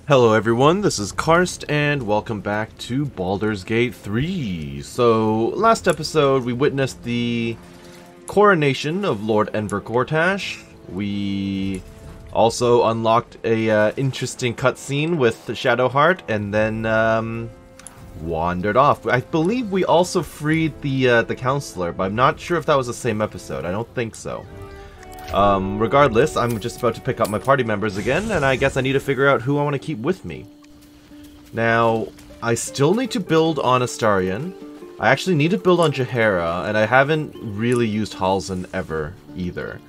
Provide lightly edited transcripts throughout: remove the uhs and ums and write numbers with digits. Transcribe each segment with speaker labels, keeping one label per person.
Speaker 1: Hello everyone, this is Karst, and welcome back to Baldur's Gate 3. So, last episode we witnessed the coronation of Lord Enver Gortash. We also unlocked a interesting cutscene with Shadowheart, and then wandered off. I believe we also freed the counselor, but I'm not sure if that was the same episode. I don't think so. Regardless, I'm just about to pick up my party members again, and I guess I need to figure out who I want to keep with me. Now, I still need to build on Astarion. I actually need to build on Jaheira, and I haven't really used Halsin ever either.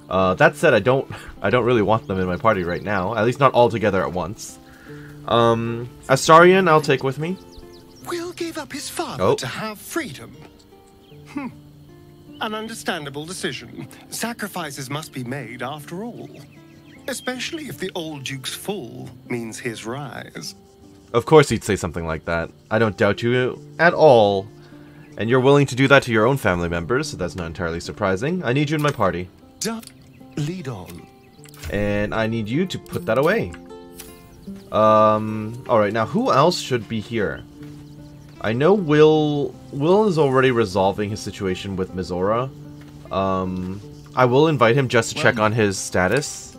Speaker 1: That said, I don't really want them in my party right now, at least not all together at once. Astarion I'll take with me.
Speaker 2: Will gave up his father to have freedom. An understandable decision. Sacrifices must be made after all. Especially if the old Duke's fall means his rise.
Speaker 1: Of course he'd say something like that. I don't doubt you at all. And you're willing to do that to your own family members, so that's not entirely surprising. I need you in my party.
Speaker 2: Lead on.
Speaker 1: And I need you to put that away. Alright, now who else should be here? I know Will is already resolving his situation with Mizora. I will invite him just to check on his status.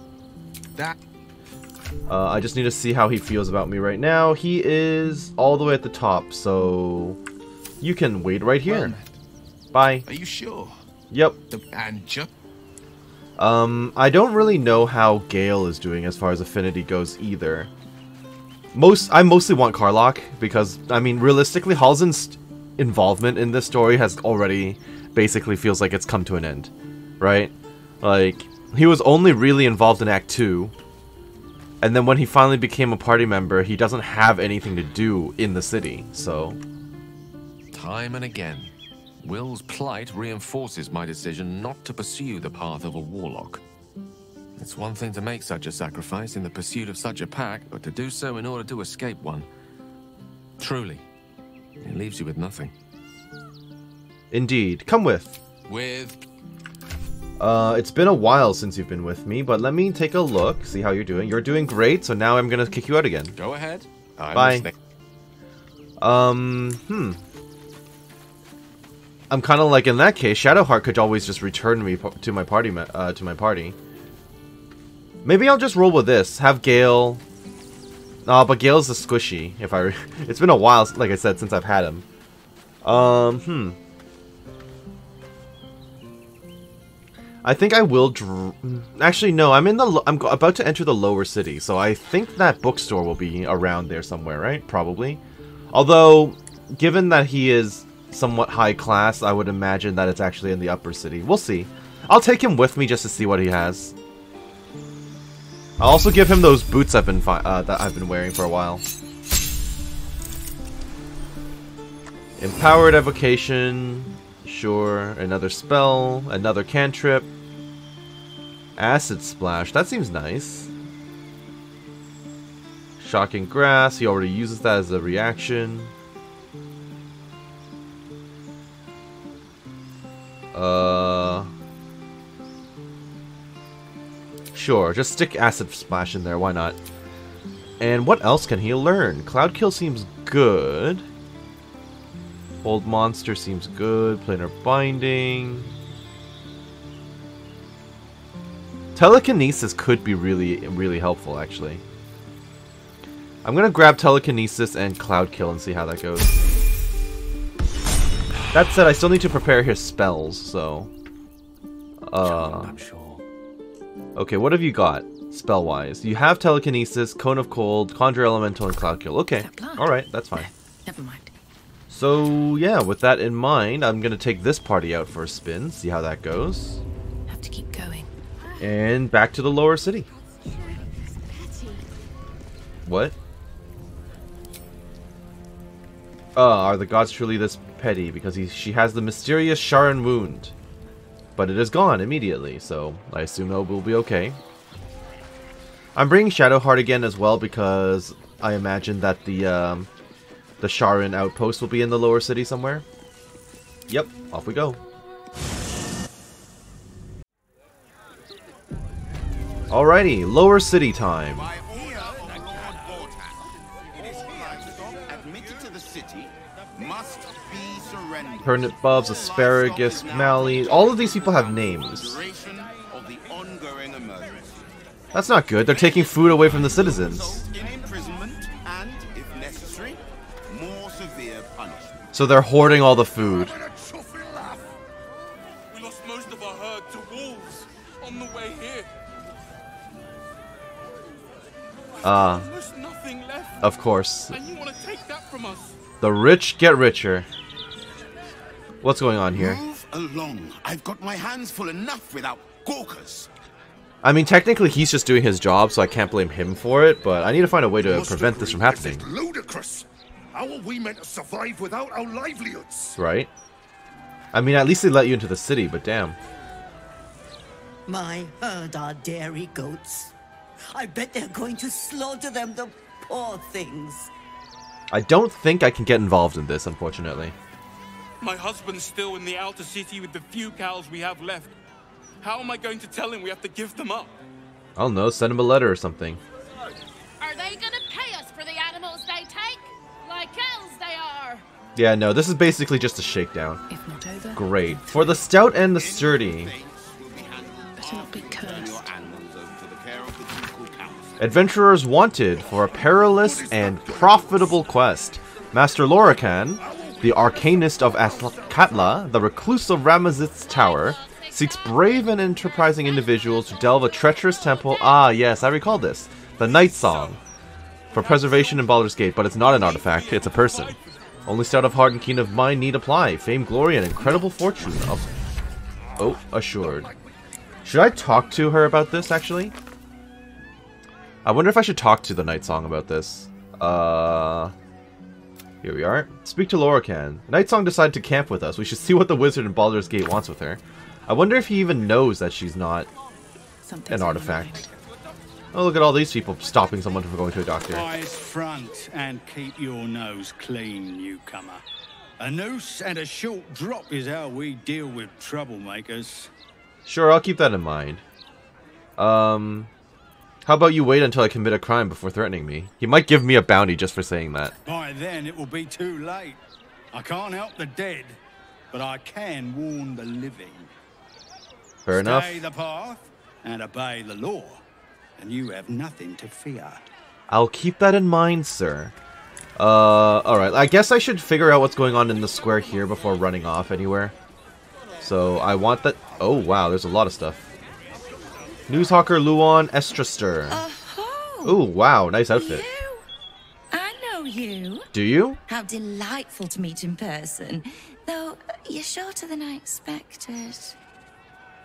Speaker 1: I just need to see how he feels about me right now. He is all the way at the top, so you can wait right here. Bye.
Speaker 3: Are you sure?
Speaker 1: Yep. I don't really know how Gale is doing as far as affinity goes either. I mostly want Karlach, because, I mean, realistically, Halsin's involvement in this story has already basically feels like it's come to an end, right? Like, he was only really involved in Act 2, and then when he finally became a party member, he doesn't have anything to do in the city, so...
Speaker 3: Time and again, Will's plight reinforces my decision not to pursue the path of a warlock. It's one thing to make such a sacrifice in the pursuit of such a pack, but to do so in order to escape one. Truly, it leaves you with nothing.
Speaker 1: Indeed. Come with. It's been a while since you've been with me, but let me take a look, see how you're doing. You're doing great, so now I'm gonna kick you out again.
Speaker 3: Go ahead.
Speaker 1: Bye. I'm kind of like, in that case, Shadowheart could always just return me to my party. Maybe I'll just roll with this. Have Gale. But Gale's a squishy. It's been a while, like I said, since I've had him. I think I will. Actually, no. I'm about to enter the lower city, so I think that bookstore will be around there somewhere, right? Probably. Although, given that he is somewhat high class, I would imagine that it's actually in the upper city. We'll see. I'll take him with me just to see what he has. I'll also give him those boots that I've been wearing for a while. Empowered evocation. Sure. Another spell. Another cantrip. Acid splash. That seems nice. Shocking grass. He already uses that as a reaction. Sure, just stick Acid Splash in there, why not? And what else can he learn? Cloud Kill seems good. Hold Monster seems good. Planar Binding. Telekinesis could be really helpful, actually. I'm gonna grab Telekinesis and Cloud Kill and see how that goes. That said, I still need to prepare his spells, so...
Speaker 3: I'm sure.
Speaker 1: Okay, what have you got, spell-wise? You have Telekinesis, Cone of Cold, Conjure Elemental, and Cloud Kill. Okay, alright, that's fine.
Speaker 4: Never mind.
Speaker 1: So, yeah, with that in mind, I'm gonna take this party out for a spin, see how that goes.
Speaker 4: Have to keep going.
Speaker 1: And back to the lower city. What? Are the gods truly this petty? Because she has the mysterious Sharon wound. But it is gone immediately, so I assume it will be okay. I'm bringing Shadowheart again as well because I imagine that the Sharon outpost will be in the lower city somewhere. Yep, off we go. Alrighty, lower city time. Turnip bulbs, asparagus, mallee. All of these people have names. That's not good. They're taking food away from the citizens. So they're hoarding all the food.
Speaker 5: We lost most of our herd to wolves on the way here. Almost nothing left.
Speaker 1: Of course.
Speaker 5: And you want to take that from us?
Speaker 1: The rich get richer. What's going on here?
Speaker 6: Move along. I've got my hands full enough without gawkers.
Speaker 1: I mean, technically he's just doing his job, so I can't blame him for it, but I need to find a way to prevent this from happening.
Speaker 7: This is ludicrous. How are we meant to survive without our livelihoods?
Speaker 1: Right? I mean, at least they let you into the city, but damn.
Speaker 8: My herd are dairy goats. I bet they're going to slaughter them, the poor things.
Speaker 1: I don't think I can get involved in this, unfortunately.
Speaker 5: My husband's still in the outer city with the few cows we have left. How am I going to tell him we have to give them up?
Speaker 1: I don't know, send him a letter or something.
Speaker 9: Are they gonna pay us for the animals they take? Like elves they are.
Speaker 1: Yeah, no, this is basically just a shakedown.
Speaker 4: If not over.
Speaker 1: Great. For the stout and the sturdy.
Speaker 4: Better not be cursed.
Speaker 1: Adventurers wanted for a perilous and profitable quest. Master Lorican, the arcanist of Athkatla, the recluse of Ramazith's tower, seeks brave and enterprising individuals to delve a treacherous temple. Ah, yes, I recall this. The Night Song. For preservation in Baldur's Gate, but it's not an artifact, it's a person. Only stout of heart and keen of mind need apply. Fame, glory, and incredible fortune of... Oh, assured. Should I talk to her about this, actually? I wonder if I should talk to the Night Song about this. Here we are. Speak to Lorican. Night Song decided to camp with us. We should see what the wizard in Baldur's Gate wants with her. I wonder if he even knows that she's not an artifact. Oh, look at all these people stopping someone from going to a doctor.
Speaker 10: Eyes front and keep your nose clean, newcomer. A noose and a short drop is how we deal with troublemakers.
Speaker 1: Sure, I'll keep that in mind. How about you wait until I commit a crime before threatening me? He might give me a bounty just for saying that.
Speaker 10: By then, it will be too late. I can't help the dead, but I can warn the living.
Speaker 1: Fair enough.
Speaker 10: Stay the path and obey the law, and you have nothing to fear.
Speaker 1: I'll keep that in mind, sir. Alright. I guess I should figure out what's going on in the square here before running off anywhere. So, I want that... Oh, wow, there's a lot of stuff. Newshawker Luan Estraster. Oh, wow, nice outfit.
Speaker 11: You? I know you.
Speaker 1: Do you?
Speaker 11: How delightful to meet in person. Though, you're shorter than I expected.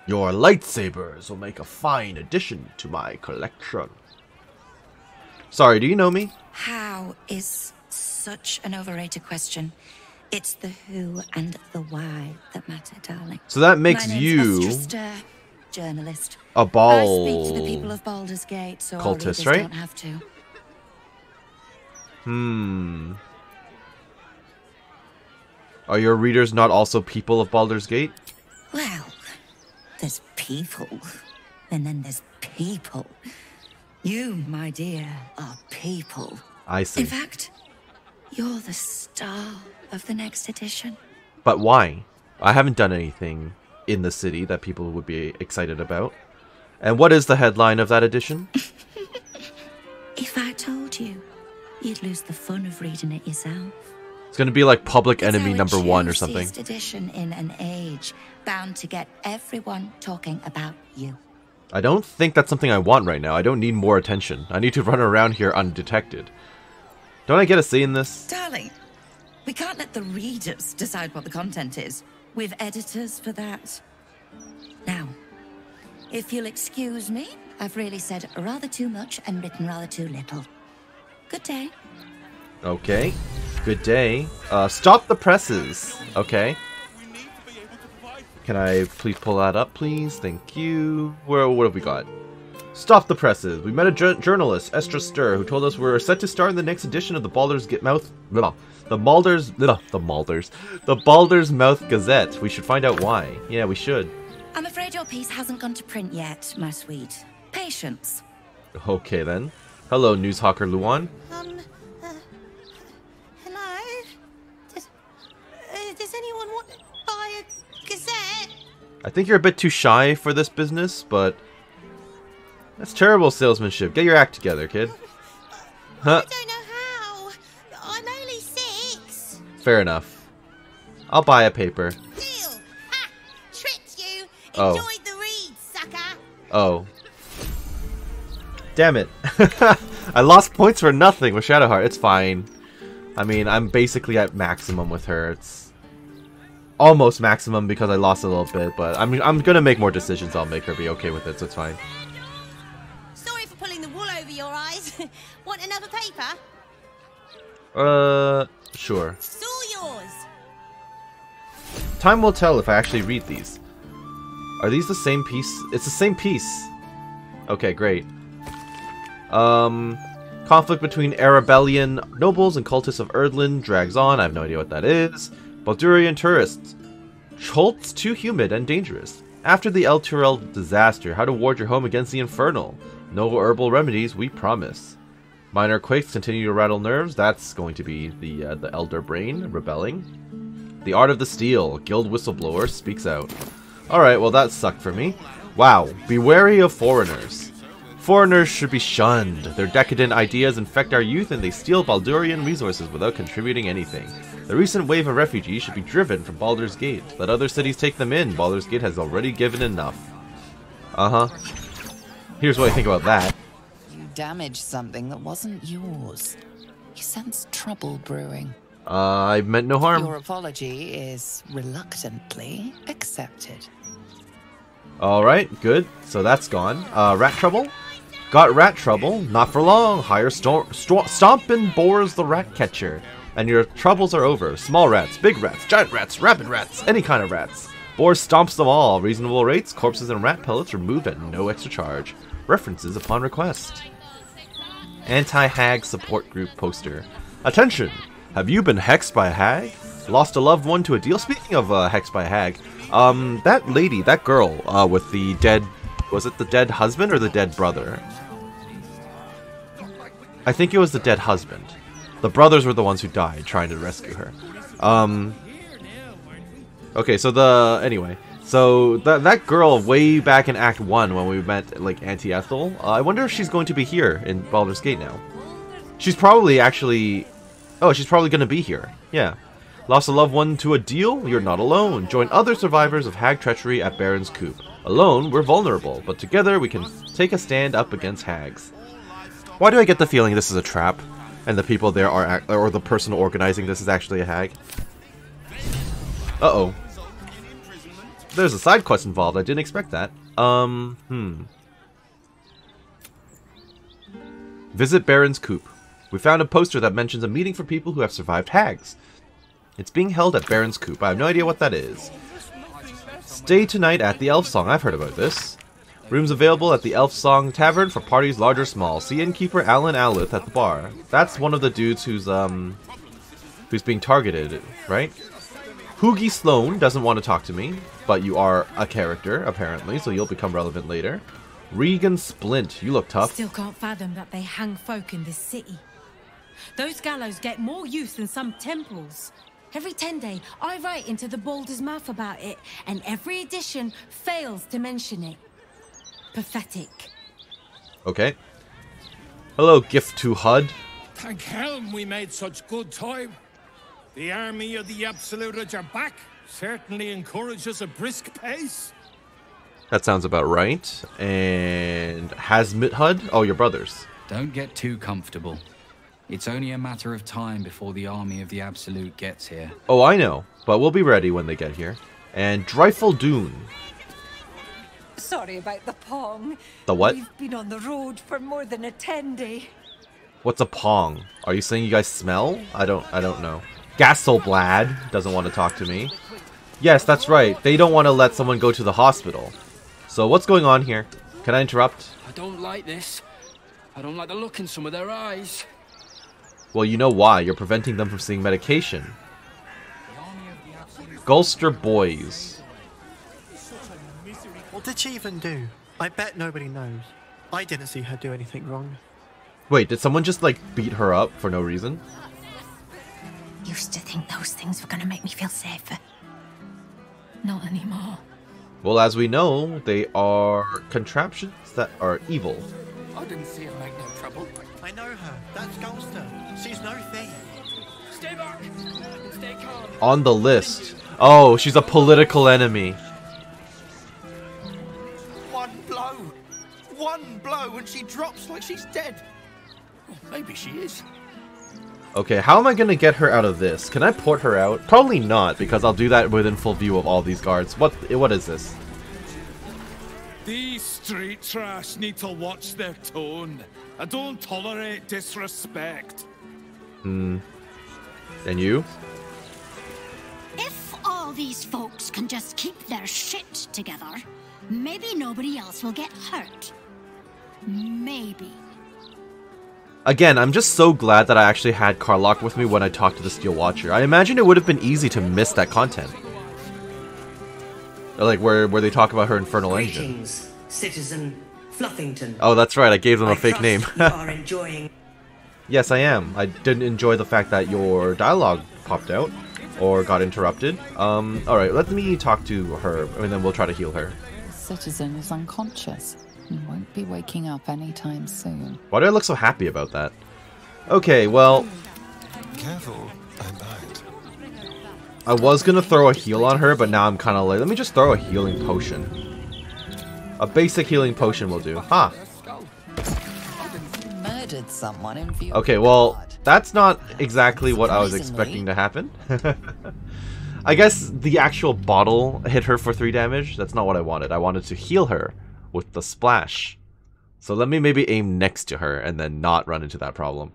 Speaker 1: Your lightsabers will make a fine addition to my collection. Sorry, do you know me?
Speaker 11: How is such an overrated question. It's the who and the why that matter, darling.
Speaker 1: So that makes
Speaker 11: My name's
Speaker 1: you...
Speaker 11: Estraster, journalist.
Speaker 1: A
Speaker 11: I speak to the people of Baldur's Gate, so our readers
Speaker 1: cultist, right?
Speaker 11: don't have to.
Speaker 1: Are your readers not also people of Baldur's Gate?
Speaker 11: Well, there's people, and then there's people. You, my dear, are people.
Speaker 1: I see.
Speaker 11: In fact, you're the star of the next edition.
Speaker 1: But why? I haven't done anything in the city that people would be excited about. And what is the headline of that edition?
Speaker 11: If I told you, you'd lose the fun of reading it yourself.
Speaker 1: It's going to be like Public
Speaker 11: It's
Speaker 1: Enemy
Speaker 11: our
Speaker 1: number 1 or something.
Speaker 11: juiciest edition in an age bound to get everyone talking about you.
Speaker 1: I don't think that's something I want right now. I don't need more attention. I need to run around here undetected. Don't I get a say in this?
Speaker 11: Darling, we can't let the readers decide what the content is. We've editors for that. Now, if you'll excuse me, I've really said rather too much and written rather too little. Good day.
Speaker 1: Okay. Good day. Stop the presses. Okay. Can I please pull that up, please? Thank you. What have we got? Stop the presses. We met a journalist, Estra Stir, who told us we're set to start in the next edition of the Baldur's Mouth Gazette. We should find out why. Yeah, we should.
Speaker 11: I'm afraid your piece hasn't gone to print yet, my sweet. Patience.
Speaker 1: Okay then. Hello, Newshawker Luan.
Speaker 8: Hello? Does anyone want...
Speaker 1: I think you're a bit too shy for this business, but that's terrible salesmanship. Get your act together, kid. Huh?
Speaker 12: I don't know how. I'm only 6.
Speaker 1: Fair enough. I'll buy a paper.
Speaker 12: Deal. Ha! Tricked you.
Speaker 1: Oh.
Speaker 12: Enjoyed the read, sucker.
Speaker 1: Oh. Damn it. I lost points for nothing with Shadowheart. It's fine. I mean, I'm basically at maximum with her. It's almost maximum because I lost a little bit, but I'm gonna make more decisions. I'll make her be okay with it, so it's fine.
Speaker 12: Sorry for pulling the wool over your eyes. Want another paper?
Speaker 1: Sure.
Speaker 12: It's all yours.
Speaker 1: Time will tell if I actually read these. Are these the same piece? It's the same piece. Okay, great. Conflict between Arabellian nobles and cultists of Erdlin drags on. I have no idea what that is. Baldurian tourists. Cholt's too humid and dangerous. After the El Turel disaster, how to ward your home against the infernal. No herbal remedies, we promise. Minor quakes continue to rattle nerves. That's going to be the Elder Brain rebelling. The Art of the Steel. Guild whistleblower speaks out. Alright, well that sucked for me. Wow, be wary of foreigners. Foreigners should be shunned. Their decadent ideas infect our youth and they steal Baldurian resources without contributing anything. The recent wave of refugees should be driven from Baldur's Gate. Let other cities take them in. Baldur's Gate has already given enough. Uh-huh. Here's what I think about that.
Speaker 13: You damaged something that wasn't yours. You sense trouble brewing.
Speaker 1: I meant no harm.
Speaker 13: Your apology is reluctantly accepted.
Speaker 1: Alright, good. So that's gone. Rat trouble? Got rat trouble? Not for long. Hire Stompin' Boar's the rat catcher. And your troubles are over. Small rats, big rats, giant rats, rabid rats, any kind of rats. Boar stomps them all. Reasonable rates, corpses and rat pellets removed at no extra charge. References upon request. Anti-hag support group poster. Attention! Have you been hexed by a hag? Lost a loved one to a deal? Speaking of hexed by a hag, that lady, that girl, with the dead... Was it the dead husband or the dead brother? I think it was the dead husband. The brothers were the ones who died trying to rescue her. Okay, so anyway. So, that girl way back in Act 1 when we met, like, Auntie Ethel, I wonder if she's going to be here in Baldur's Gate now. She's probably actually... Oh, she's probably going to be here. Yeah. Lost a loved one to a deal? You're not alone. Join other survivors of hag treachery at Baron's Coop. Alone, we're vulnerable, but together we can take a stand up against hags. Why do I get the feeling this is a trap? And the people there are... Or the person organizing this is actually a hag? Uh-oh. There's a side quest involved. I didn't expect that. Visit Baron's Coop. We found a poster that mentions a meeting for people who have survived hags. It's being held at Baron's Coop. I have no idea what that is. Stay tonight at the Elf Song. I've heard about this. Rooms available at the Elf Song Tavern for parties large or small. See innkeeper Alan Alith at the bar. That's one of the dudes who's being targeted, right? Hoogie Sloan doesn't want to talk to me, but you are a character, apparently, so you'll become relevant later. Regan Splint, you look tough.
Speaker 14: Still can't fathom that they hang folk in this city. Those gallows get more use than some temples. Every 10 day, I write into the Balder's mouth about it, and every edition fails to mention it. Pathetic.
Speaker 1: Okay. Hello, Gift to HUD.
Speaker 15: Thank Helm we made such good time. The army of the Absolute at your back certainly encourages a brisk pace.
Speaker 1: That sounds about right. And Hazmit HUD? Oh, your brothers.
Speaker 16: Don't get too comfortable. It's only a matter of time before the army of the Absolute gets here.
Speaker 1: Oh, I know. But we'll be ready when they get here. And Dreifel Dune.
Speaker 17: Sorry about the pong.
Speaker 1: The what?
Speaker 17: We've been on the road for more than a 10-day.
Speaker 1: What's a pong? Are you saying you guys smell? I don't know. Gasselblad doesn't want to talk to me. Yes, that's right. They don't want to let someone go to the hospital. So what's going on here? Can I interrupt?
Speaker 18: I don't like this. I don't like the look in some of their eyes.
Speaker 1: Well, you know why. You're preventing them from seeing medication. Gulster Boys.
Speaker 19: What did she even do? I bet nobody knows. I didn't see her do anything wrong.
Speaker 1: Wait, did someone just, like, beat her up for no reason?
Speaker 14: Used to think those things were gonna make me feel safer. Not anymore.
Speaker 1: Well, as we know, they are contraptions that are evil.
Speaker 6: I didn't see her make no trouble.
Speaker 19: I know her. That's Gulster. She's no thief.
Speaker 18: Stay back. Stay calm.
Speaker 1: On the list. Oh, she's a political enemy.
Speaker 6: One blow and she drops like she's dead. Maybe she is.
Speaker 1: Okay, how am I gonna get her out of this? Can I port her out? Probably not, because I'll do that within full view of all these guards. What is this?
Speaker 15: These street trash need to watch their tone. I don't tolerate disrespect.
Speaker 1: And you?
Speaker 20: If all these folks can just keep their shit together, maybe nobody else will get hurt. Maybe.
Speaker 1: Again, I'm just so glad that I actually had Karlach with me when I talked to the Steel Watcher. I imagine it would have been easy to miss that content. Like where they talk about her infernal engine.
Speaker 8: Greetings, Citizen Fluffington.
Speaker 1: Oh, that's right. I gave them a fake name.
Speaker 8: You are enjoying.
Speaker 1: Yes, I am. I didn't enjoy the fact that your dialogue popped out or got interrupted. Alright, let me talk to her and then we'll try to heal her.
Speaker 13: The citizen is unconscious and won't be waking up anytime soon.
Speaker 1: Why do I look so happy about that? Okay, well...
Speaker 2: Careful, I'm behind.
Speaker 1: I was gonna throw a heal on her, but now I'm kind of like, let me just throw a healing potion. A basic healing potion will do. Ha!
Speaker 13: Murdered someone in view.
Speaker 1: Okay, well, that's not exactly what I was expecting to happen. I guess the actual bottle hit her for 3 damage. That's not what I wanted. I wanted to heal her with the splash. So let me maybe aim next to her and then not run into that problem.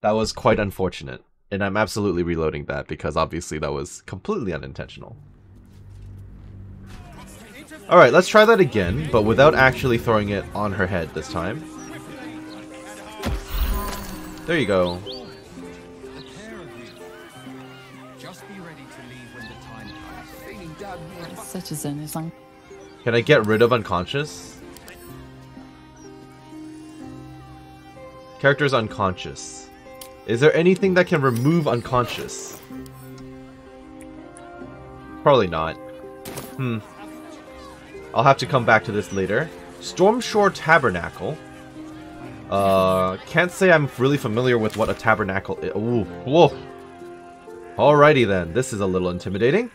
Speaker 1: That was quite unfortunate. And I'm absolutely reloading that because obviously that was completely unintentional. Alright, let's try that again, but without actually throwing it on her head this time. There you go.
Speaker 13: Citizen is on.
Speaker 1: Can I get rid of unconscious? Character's unconscious. Is there anything that can remove unconscious? Probably not. I'll have to come back to this later. Stormshore Tabernacle. Can't say I'm really familiar with what a tabernacle is. Ooh, whoa. Alrighty then, this is a little intimidating.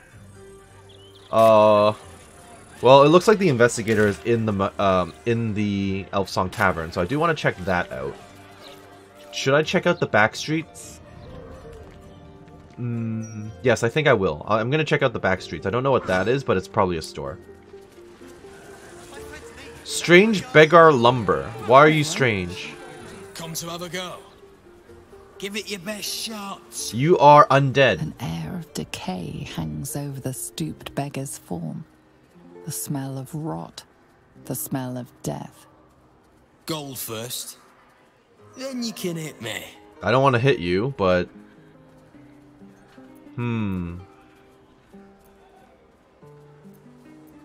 Speaker 1: Well, it looks like the investigator is in the Elf Song Tavern, so I do want to check that out. Should I check out the back streets? Yes, I think I will. I'm going to check out the back streets. I don't know what that is, but it's probably a store. Strange Beggar Lumber. Why are you strange?
Speaker 21: Come to have a go. Give it your best shot.
Speaker 1: You are undead.
Speaker 13: An air of decay hangs over the stooped beggar's form. The smell of rot. The smell of death.
Speaker 21: Gold first. Then you can hit me.
Speaker 1: I don't want to hit you, but...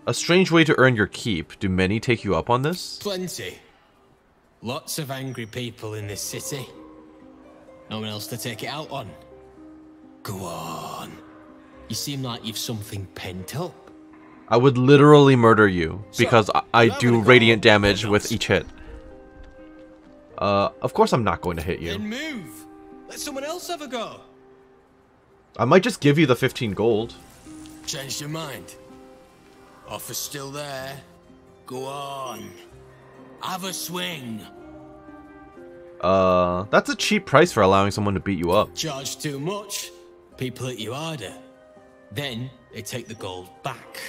Speaker 1: A strange way to earn your keep. Do many take you up on this?
Speaker 21: Plenty. Lots of angry people in this city. No one else to take it out on. Go on. You seem like you've something pent up.
Speaker 1: I would literally murder you because I do radiant damage with each hit. Of course I'm not going to hit you.
Speaker 21: Then move. Let someone else have a go.
Speaker 1: I might just give you the 15 gold.
Speaker 21: Changed your mind. Offer's still there. Go on. Have a swing.
Speaker 1: That's a cheap price for allowing someone to beat you up.
Speaker 21: Charge too much. People hit you harder. Then they take the gold back.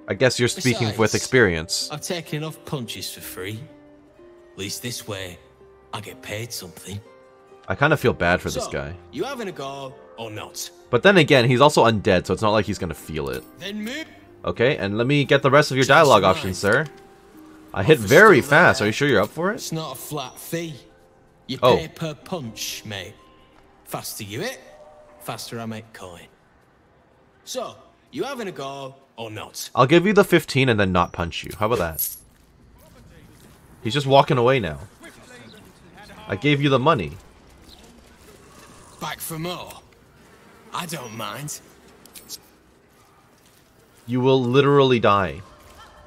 Speaker 1: I guess you're speaking with experience.
Speaker 21: I've taken enough punches for free. At least this way, I get paid something.
Speaker 1: I kind of feel bad for this guy.
Speaker 21: You having a go or not?
Speaker 1: But then again, he's also undead, so it's not like he's gonna feel it.
Speaker 21: Then move.
Speaker 1: Okay, and let me get the rest of your dialogue options, sir. I hit very fast. Are you sure you're up for it?
Speaker 21: It's not a flat fee. You pay per punch, mate. Faster you hit, faster I make coin. So, you having a go or not?
Speaker 1: I'll give you the 15 and then not punch you. How about that? He's just walking away now. I gave you the money.
Speaker 21: Back for more? I don't mind.
Speaker 1: You will literally die.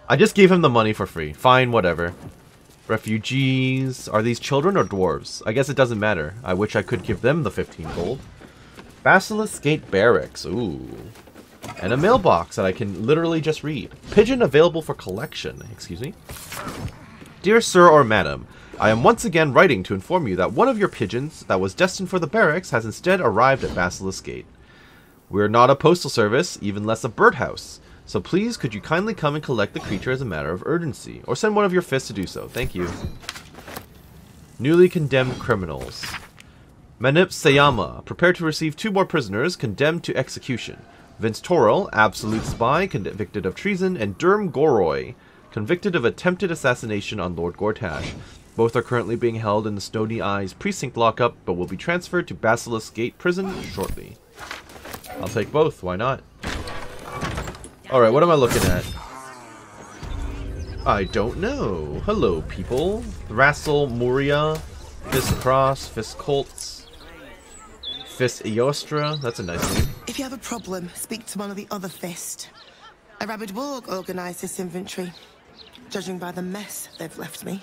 Speaker 1: I just gave him the money for free. Fine, whatever. Refugees. Are these children or dwarves? I guess it doesn't matter. I wish I could give them the 15 gold. Basilisk Gate Barracks. Ooh. And a mailbox that I can literally just read. Pigeon available for collection. Excuse me. Dear Sir or Madam, I am once again writing to inform you that one of your pigeons that was destined for the barracks has instead arrived at Basilisk Gate. We're not a postal service, even less a birdhouse. So please, could you kindly come and collect the creature as a matter of urgency, or send one of your fists to do so. Thank you. Newly condemned criminals. Manip Sayama, prepared to receive 2 more prisoners, condemned to execution. Vince Torrell, absolute spy, convicted of treason, and Durm Goroy, convicted of attempted assassination on Lord Gortash. Both are currently being held in the Stony Eyes precinct lockup, but will be transferred to Basilisk Gate Prison shortly. I'll take both, why not? Alright, what am I looking at? I don't know. Hello, people. Thrassel Moria, Fist Cross, Fist Colts, Fist Eostra. That's a nice name.
Speaker 3: If you have a problem, speak to one of the other Fist. A rabid warg organised this inventory, judging by the mess they've left me.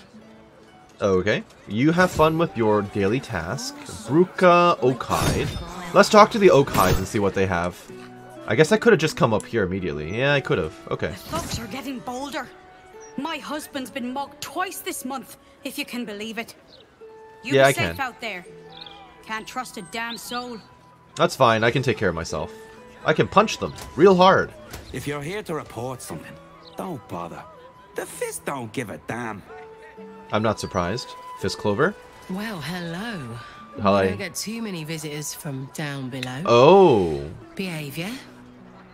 Speaker 1: Okay. You have fun with your daily task. Bruka Oakide. Let's talk to the Oakhides and see what they have. I guess I could have just come up here immediately. Yeah, I could have. Okay.
Speaker 22: Folks are getting bolder. My husband's been mocked twice this month, if you can believe it. You
Speaker 1: Yeah,
Speaker 22: be
Speaker 1: I
Speaker 22: safe
Speaker 1: can.
Speaker 22: out there. Can't trust a damn soul.
Speaker 1: That's fine. I can take care of myself. I can punch them real hard.
Speaker 23: If you're here to report something, don't bother. The Fist don't give a damn.
Speaker 1: I'm not surprised. Fist Clover.
Speaker 24: Well, hello.
Speaker 1: Hi.
Speaker 24: We don't get too many visitors from down below.
Speaker 1: Oh.
Speaker 24: Behaviour.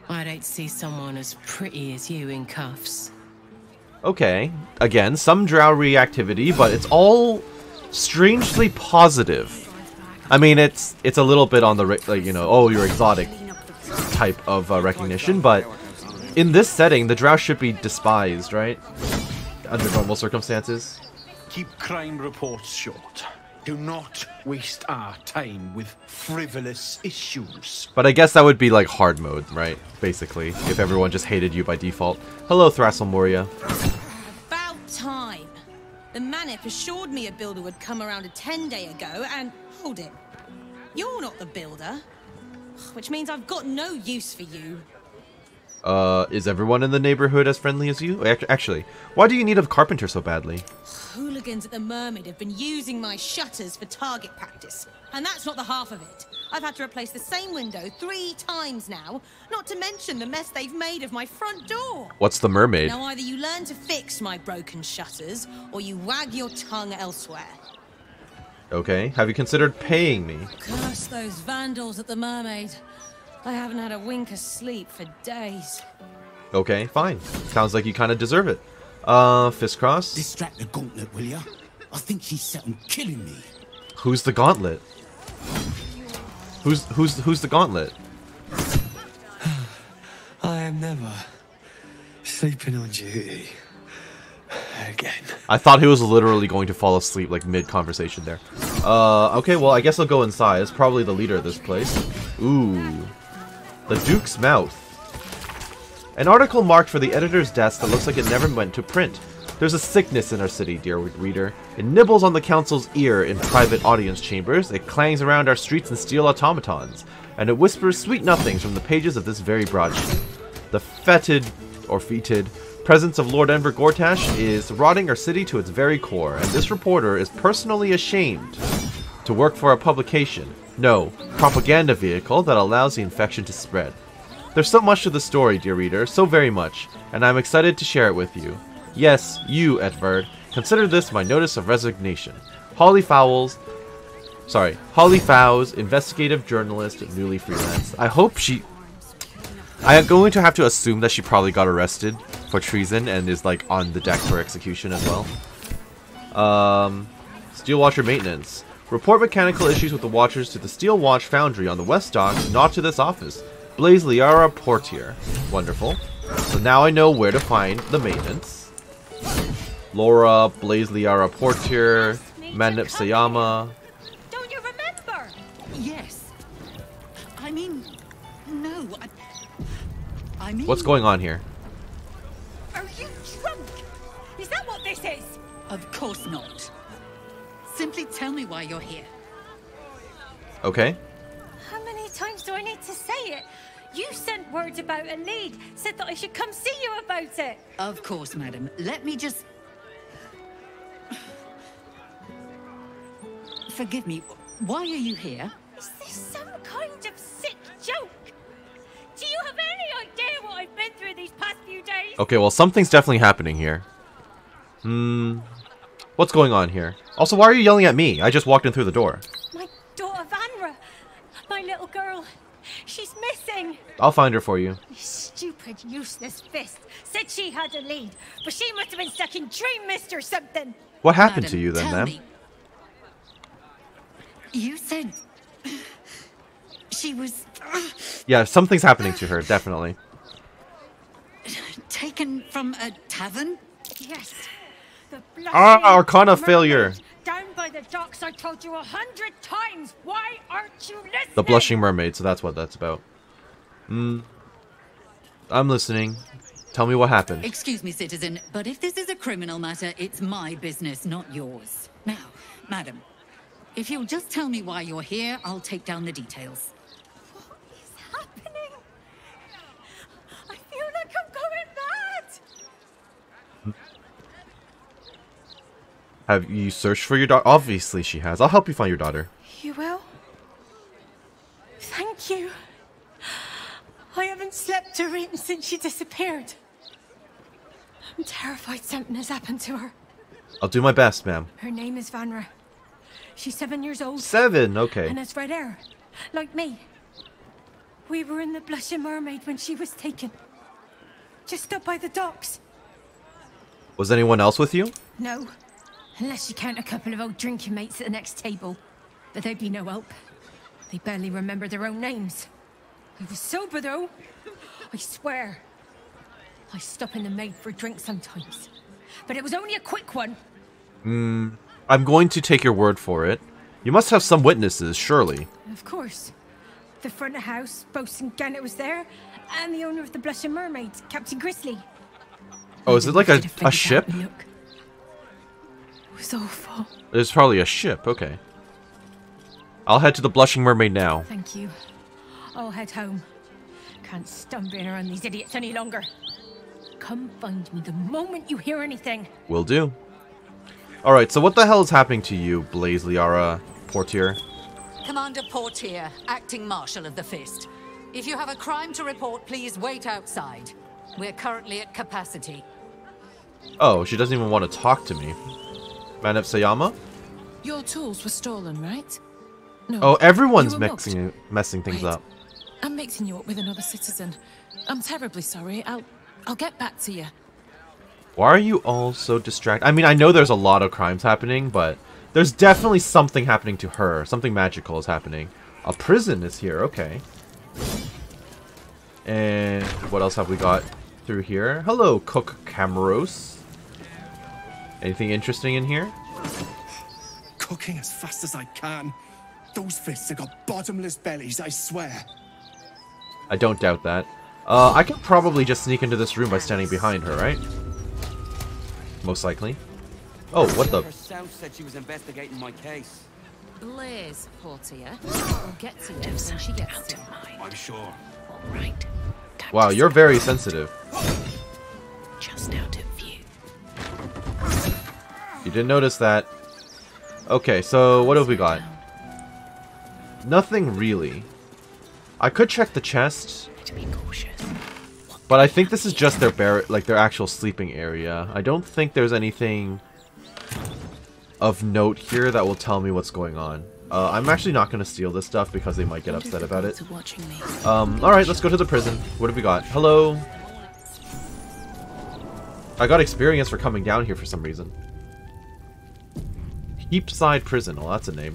Speaker 24: I'd hate to see someone as pretty as you in cuffs.
Speaker 1: Okay. Again, some drow reactivity, but it's all strangely positive. I mean, it's a little bit on the, like, you know, oh, you're exotic type of recognition, but in this setting, the drow should be despised, right? Under normal circumstances.
Speaker 6: Keep crime reports short. Do not waste our time with frivolous issues.
Speaker 1: But I guess that would be like hard mode, right? Basically, if everyone just hated you by default. Hello, Thrassel Moria.
Speaker 14: About time. The Manip assured me a builder would come around a 10-day ago, and hold it. You're not the builder. Which means I've got no use for you.
Speaker 1: Is everyone in the neighborhood as friendly as you? Actually, why do you need a carpenter so badly?
Speaker 14: Hooligans at the Mermaid have been using my shutters for target practice. And that's not the half of it. I've had to replace the same window 3 times now, not to mention the mess they've made of my front door.
Speaker 1: What's the Mermaid?
Speaker 14: Now either you learn to fix my broken shutters, or you wag your tongue elsewhere.
Speaker 1: Okay, have you considered paying me?
Speaker 14: Curse those vandals at the Mermaid. I haven't had a wink of sleep for days.
Speaker 1: Okay, fine. Sounds like you kind of deserve it. Fist Cross?
Speaker 6: Distract the gauntlet, will ya? I think she's set on killing me.
Speaker 1: Who's the gauntlet? Who's the gauntlet?
Speaker 25: I am never sleeping on duty again.
Speaker 1: I thought he was literally going to fall asleep like mid-conversation there. Okay, well, I guess I'll go inside. It's probably the leader of this place. Ooh. The Duke's Mouth. An article marked for the editor's desk that looks like it never went to print. There's a sickness in our city, dear reader. It nibbles on the council's ear in private audience chambers, it clangs around our streets in steel automatons, and it whispers sweet nothings from the pages of this very broadsheet. The fetid presence of Lord Enver Gortash is rotting our city to its very core, and this reporter is personally ashamed to work for a publication, no, propaganda vehicle that allows the infection to spread. There's so much to the story, dear reader, so very much, and I'm excited to share it with you. Yes, you, Edvard, consider this my notice of resignation. Holly Fowles, investigative journalist, newly freelance. I am going to have to assume that she probably got arrested for treason and is like on the deck for execution as well. Steel Watcher maintenance. Report mechanical issues with the watchers to the Steel Watch Foundry on the West Docks, not to this office. Blaze Liara Portier. Wonderful. So now I know where to find the maintenance. Laura, Blaze Liara Portier, Manip Sayama.
Speaker 22: Don't you remember? Yes. I mean, no. I
Speaker 8: I mean...
Speaker 1: What's going on here?
Speaker 17: Are you drunk? Is that what this is?
Speaker 8: Of course not. Simply tell me why you're here.
Speaker 1: Okay.
Speaker 14: How many times do I need to say it? You sent word about a lead, said that I should come see you about it.
Speaker 8: Of course, madam. Let me just... Forgive me, why are you here?
Speaker 14: Is this some kind of sick joke? Do you have any idea what I've been through these past few days?
Speaker 1: Okay, well, something's definitely happening here. What's going on here? Also, why are you yelling at me? I just walked in through the door.
Speaker 14: My daughter Vanra, my little girl, she's missing.
Speaker 1: I'll find her for you.
Speaker 14: This stupid, useless fist said she had a lead, but she must have been stuck in Dream Mist or something.
Speaker 1: What happened to you then, ma'am?
Speaker 8: You said... she was...
Speaker 1: Yeah, something's happening to her, definitely.
Speaker 8: taken from a tavern?
Speaker 14: Yes. The
Speaker 1: Arcana failure.
Speaker 14: Down by the docks, I told you 100 times. Why aren't you listening?
Speaker 1: The Blushing Mermaid, so that's what that's about. I'm listening. Tell me what happened.
Speaker 8: Excuse me, citizen, but if this is a criminal matter, it's my business, not yours. Now, madam, if you'll just tell me why you're here, I'll take down the details.
Speaker 14: What is happening? I feel like I'm going mad.
Speaker 1: Have you searched for your daughter? Obviously she has. I'll help you find your daughter.
Speaker 14: You will? Thank you. I haven't slept or eaten since she disappeared. I'm terrified something has happened to her.
Speaker 1: I'll do my best, ma'am.
Speaker 14: Her name is Vanra. She's 7 years old.
Speaker 1: 7, okay.
Speaker 14: And has red hair, like me. We were in the Blushing Mermaid when she was taken. Just up by the docks.
Speaker 1: Was anyone else with you?
Speaker 14: No. Unless you count a couple of old drinking mates at the next table. But they'd be no help. They barely remember their own names. I was sober, though. I swear. I stop in the maid for a drink sometimes. But it was only a quick one.
Speaker 1: I'm going to take your word for it. You must have some witnesses, surely.
Speaker 14: Of course. The front of house, Bosun Gannet was there, and the owner of the Blushing Mermaid, Captain Grizzly.
Speaker 1: Oh, is it like a ship?
Speaker 14: It was awful.
Speaker 1: It's probably a ship, okay. I'll head to the Blushing Mermaid now.
Speaker 14: Thank you. I'll head home. Can't stand being around these idiots any longer. Come find me the moment you hear anything.
Speaker 1: Will do. Alright, so what the hell is happening to you, Blaze Liara Portier?
Speaker 8: Commander Portier, acting marshal of the Fist. If you have a crime to report, please wait outside. We're currently at capacity.
Speaker 1: Oh, she doesn't even want to talk to me. Man of Sayama?
Speaker 4: Your tools were stolen, right? No.
Speaker 1: Oh, everyone's
Speaker 4: you were
Speaker 1: messing things up.
Speaker 4: I'm mixing you up with another citizen. I'm terribly sorry. I'll get back to you.
Speaker 1: Why are you all so distracted? I mean, I know there's a lot of crimes happening, but there's definitely something happening to her. Something magical is happening. A prison is here, okay. And what else have we got through here? Hello, Cook Camaros. Anything interesting in here?
Speaker 5: Cooking as fast as I can. Those fists have got bottomless bellies, I swear.
Speaker 1: I don't doubt that. I could probably just sneak into this room by standing behind her, right? Most likely. Oh, what the?
Speaker 23: Herself said she was investigating my case.
Speaker 4: Blaze, Portier. We'll get to you when she gets to mine.
Speaker 23: I'm sure.
Speaker 4: All right.
Speaker 1: Wow, you're very sensitive.
Speaker 4: Just out of view.
Speaker 1: You didn't notice that. Okay, so what have we got? Nothing really. I could check the chest. But I think this is just their actual sleeping area. I don't think there's anything of note here that will tell me what's going on. I'm actually not going to steal this stuff because they might get upset about it. Alright, let's go to the prison. What have we got? Hello? I got experience for coming down here for some reason. Heapside Prison. Oh, that's a name.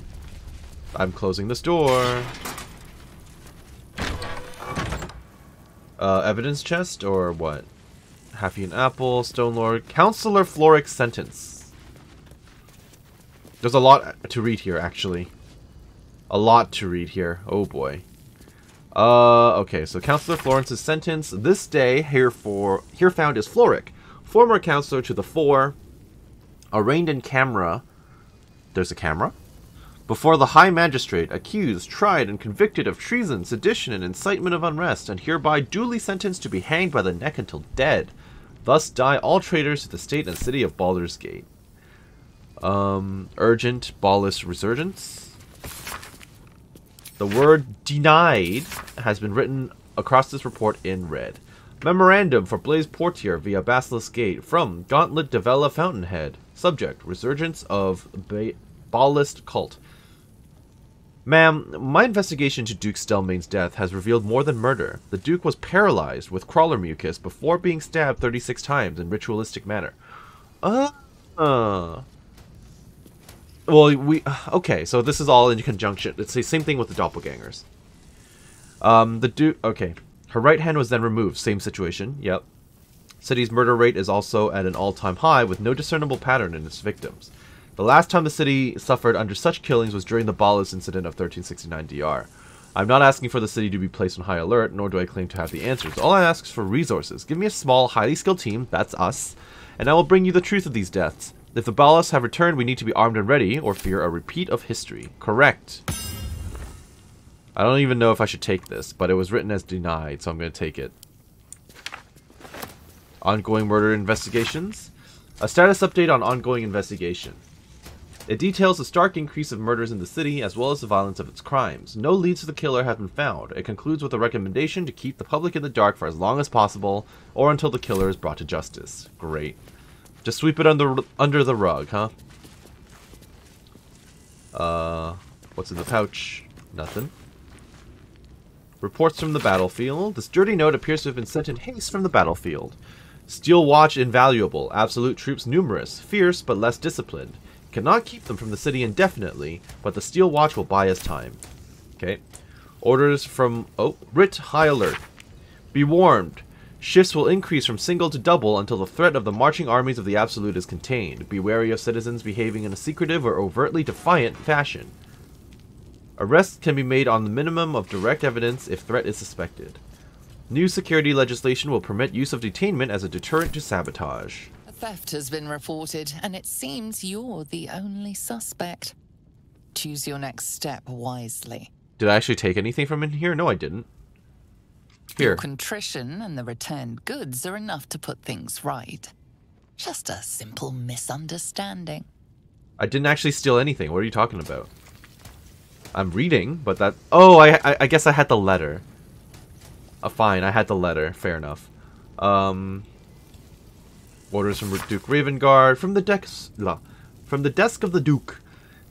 Speaker 1: I'm closing this door. Evidence chest or what? Half-eaten apple, Stone Lord, Counselor Floric's sentence. There's a lot to read here, actually. A lot to read here. Oh boy. Okay, so Councillor Florence's sentence. This day here found is Floric, former councillor to the Four, arraigned in camera. There's a camera? Before the High Magistrate, accused, tried, and convicted of treason, sedition, and incitement of unrest, and hereby duly sentenced to be hanged by the neck until dead. Thus die all traitors to the state and city of Baldur's Gate. Urgent Ballis resurgence. The word denied has been written across this report in red. Memorandum for Blaze Portier via Basilisk Gate from Gauntlet Devella Fountainhead. Subject, resurgence of Ballist cult. Ma'am, my investigation to Duke Stelmane's death has revealed more than murder. The Duke was paralyzed with crawler mucus before being stabbed 36 times in ritualistic manner. Well, okay, so this is all in conjunction. It's the same thing with the doppelgangers. The Duke, okay. Her right hand was then removed. Same situation, yep. City's murder rate is also at an all-time high with no discernible pattern in its victims. The last time the city suffered under such killings was during the Ballis incident of 1369 DR. I'm not asking for the city to be placed on high alert, nor do I claim to have the answers. All I ask is for resources. Give me a small, highly skilled team, that's us, and I will bring you the truth of these deaths. If the Ballis have returned, we need to be armed and ready, or fear a repeat of history. Correct. I don't even know if I should take this, but it was written as denied, so I'm going to take it. Ongoing murder investigations. A status update on ongoing investigation. It details the stark increase of murders in the city, as well as the violence of its crimes. No leads to the killer have been found. It concludes with a recommendation to keep the public in the dark for as long as possible, or until the killer is brought to justice. Great. Just sweep it under the rug, huh? What's in the pouch? Nothing. Reports from the battlefield. This dirty note appears to have been sent in haste from the battlefield. Steel watch invaluable. Absolute troops numerous. Fierce, but less disciplined. Cannot keep them from the city indefinitely, but the Steel Watch will buy us time. Okay. Orders from... Oh, writ high alert. Be warned. Shifts will increase from single to double until the threat of the marching armies of the Absolute is contained. Be wary of citizens behaving in a secretive or overtly defiant fashion. Arrests can be made on the minimum of direct evidence if threat is suspected. New security legislation will permit use of detainment as a deterrent to sabotage.
Speaker 13: A theft has been reported, and it seems you're the only suspect. Choose your next step wisely.
Speaker 1: Did I actually take anything from in here? No, I didn't. Here.
Speaker 13: Your contrition and the returned goods are enough to put things right. Just a simple misunderstanding.
Speaker 1: I didn't actually steal anything. What are you talking about? I'm reading, but that... Oh, I guess I had the letter. Fine, I had the letter. Fair enough. Orders from Duke Ravengard. From the desk of the Duke.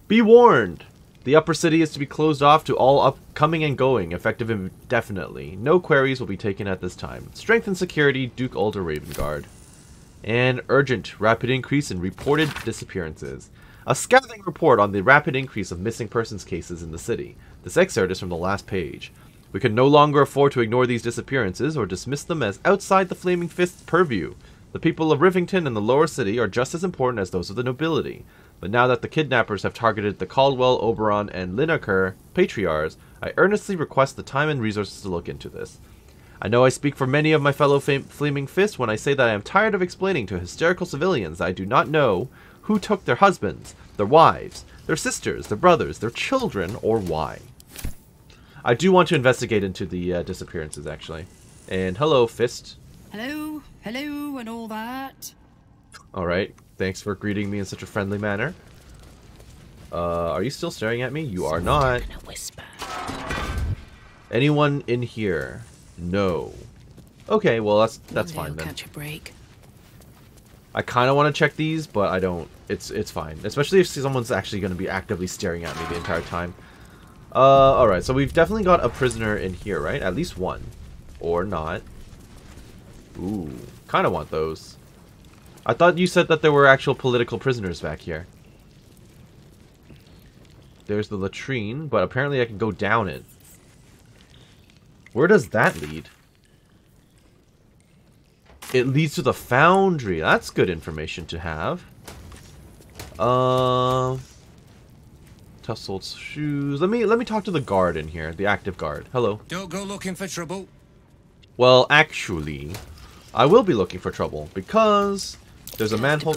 Speaker 1: Be warned! The upper city is to be closed off to all coming and going, effective indefinitely. No queries will be taken at this time. Strength and security, Duke Alder Ravengard. And urgent, rapid increase in reported disappearances. A scathing report on the rapid increase of missing persons cases in the city. This excerpt is from the last page. We can no longer afford to ignore these disappearances or dismiss them as outside the Flaming Fist's purview. The people of Rivington and the lower city are just as important as those of the nobility. But now that the kidnappers have targeted the Caldwell, Oberon, and Lineker patriarchs, I earnestly request the time and resources to look into this. I know I speak for many of my fellow Flaming Fists when I say that I am tired of explaining to hysterical civilians I do not know who took their husbands, their wives, their sisters, their brothers, their children, or why. I do want to investigate into the disappearances, actually. And hello, Fist.
Speaker 22: Hello, hello, and all that.
Speaker 1: Alright, thanks for greeting me in such a friendly manner. Are you still staring at me? You are not. Anyone in here? No. Okay, well that's fine then.
Speaker 24: Catch a break.
Speaker 1: I kind of want to check these, but I don't. It's fine, especially if someone's actually going to be actively staring at me the entire time. Alright, so we've definitely got a prisoner in here, right? At least one. Or not. Ooh, kind of want those. I thought you said that there were actual political prisoners back here. There's the latrine, but apparently I can go down it. Where does that lead? It leads to the foundry. That's good information to have. Tussled shoes. Let me talk to the guard in here, the active guard. Hello.
Speaker 15: Don't go looking for trouble.
Speaker 1: Well, actually, I will be looking for trouble because there's a manhole.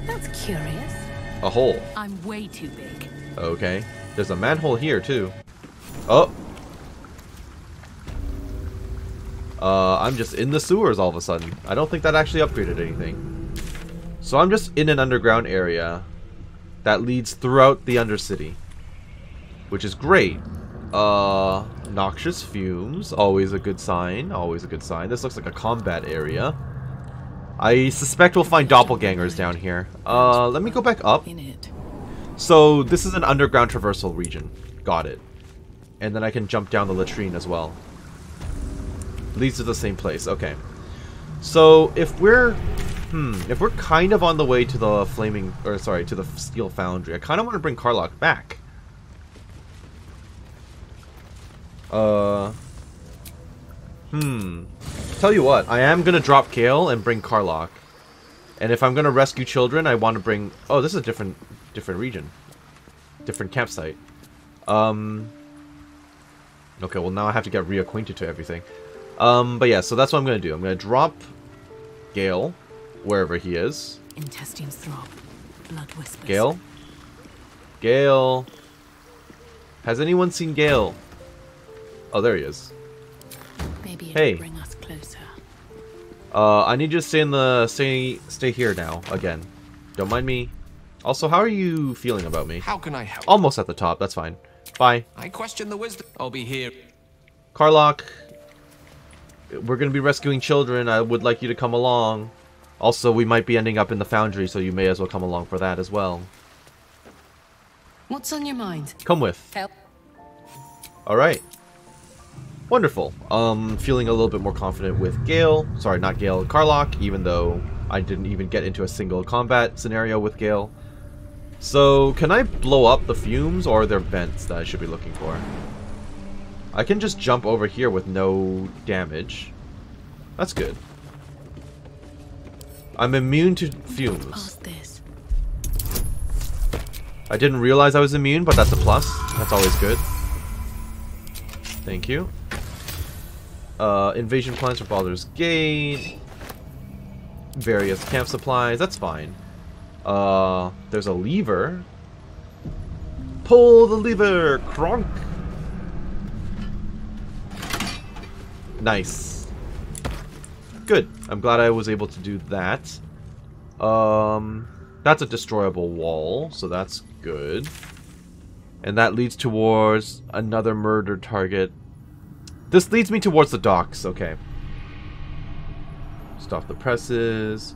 Speaker 17: That's curious.
Speaker 1: A hole.
Speaker 17: I'm way too big.
Speaker 1: Okay. There's a manhole here too. Oh. I'm just in the sewers all of a sudden. I don't think that actually upgraded anything. So I'm just in an underground area that leads throughout the Undercity, which is great. Noxious fumes, always a good sign. Always a good sign. This looks like a combat area. I suspect we'll find doppelgangers down here. Let me go back up. So this is an underground traversal region. Got it. And then I can jump down the latrine as well. Leads to the same place. Okay. So if we're kind of on the way to the to the steel foundry, I kind of want to bring Karlach back. Tell you what, I am gonna drop Gale and bring Karlach. And if I'm gonna rescue children, I want to bring. Oh, this is a different region, different campsite. Okay, well now I have to get reacquainted to everything. But yeah, so that's what I'm gonna do. I'm gonna drop Gale wherever he is.
Speaker 17: Intestines throb, blood whispers.
Speaker 1: Gale? Gale. Has anyone seen Gale? Oh, there he is.
Speaker 17: Maybe
Speaker 1: hey.
Speaker 17: Bring us closer.
Speaker 1: I need you to stay here now again. Don't mind me. Also, how are you feeling about me?
Speaker 7: How can I help?
Speaker 1: Almost at the top. That's fine. Bye.
Speaker 7: I question the wisdom. I'll be here.
Speaker 1: Karlach, we're gonna be rescuing children. I would like you to come along. Also, we might be ending up in the foundry, so you may as well come along for that as well.
Speaker 17: What's on your mind?
Speaker 1: Come with.
Speaker 17: Help.
Speaker 1: Alright. Wonderful. Feeling a little bit more confident with Gale. Sorry, not Gale, Karlach, even though I didn't even get into a single combat scenario with Gale. So, can I blow up the fumes, or are there vents that I should be looking for? I can just jump over here with no damage. That's good. I'm immune to fumes. I didn't realize I was immune, but that's a plus. That's always good. Thank you. Invasion plans for Baldur's Gate. Various camp supplies. That's fine. There's a lever. Pull the lever! Kronk! Nice. Good. I'm glad I was able to do that. That's a destroyable wall, so that's good. And that leads towards another murder target. This leads me towards the docks, okay. Stop the presses.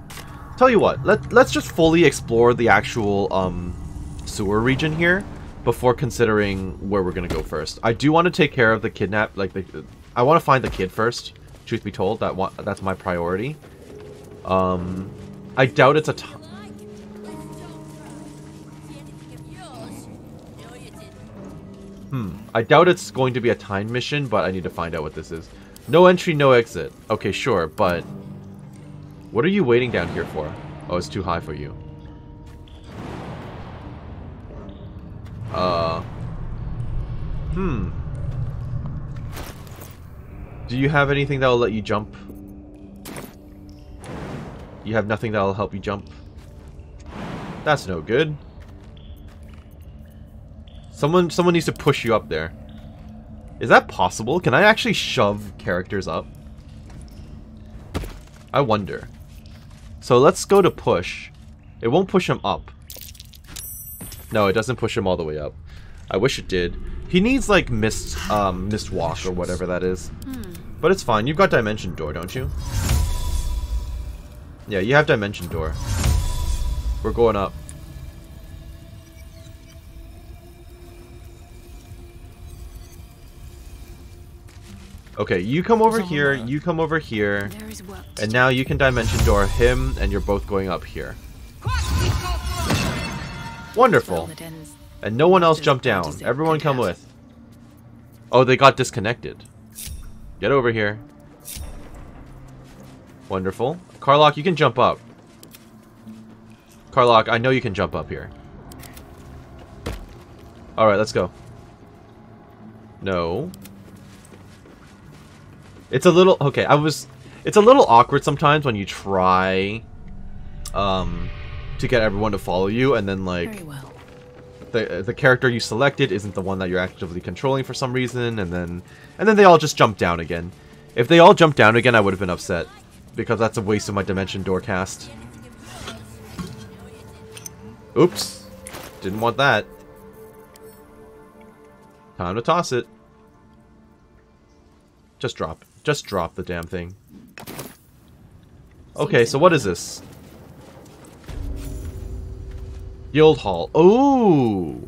Speaker 1: Tell you what, let's just fully explore the actual sewer region here before considering where we're gonna go first. I do want to take care of the kidnap, I want to find the kid first. Truth be told, that's my priority. I doubt it's a I doubt it's going to be a timed mission, but I need to find out what this is. No entry, no exit. Okay, sure, but what are you waiting down here for? Oh, it's too high for you. Do you have anything that will let you jump? You have nothing that will help you jump? That's no good. Someone needs to push you up there. Is that possible? Can I actually shove characters up? I wonder. So let's go to push. It won't push him up. No, it doesn't push him all the way up. I wish it did. He needs like mist walk or whatever that is. But it's fine. You've got Dimension Door, don't you? Yeah, you have Dimension Door. We're going up. Okay, you come over here, you come over here, and now you can Dimension Door him, and you're both going up here. Wonderful. And no one else jumped down. Everyone come with. Oh, they got disconnected. Get over here. Wonderful. Karlach, you can jump up. Karlach, I know you can jump up here. Alright, let's go. No. It's a little... Okay, it's a little awkward sometimes when you try to get everyone to follow you, and then, like...
Speaker 4: Very well.
Speaker 1: The character you selected isn't the one that you're actively controlling for some reason, and then they all just jump down again. If they all jumped down again, I would have been upset, because that's a waste of my Dimension Door cast. Oops. Didn't want that. Time to toss it. Just drop. Just drop the damn thing. Okay, so what is this? Guild Hall. Oh!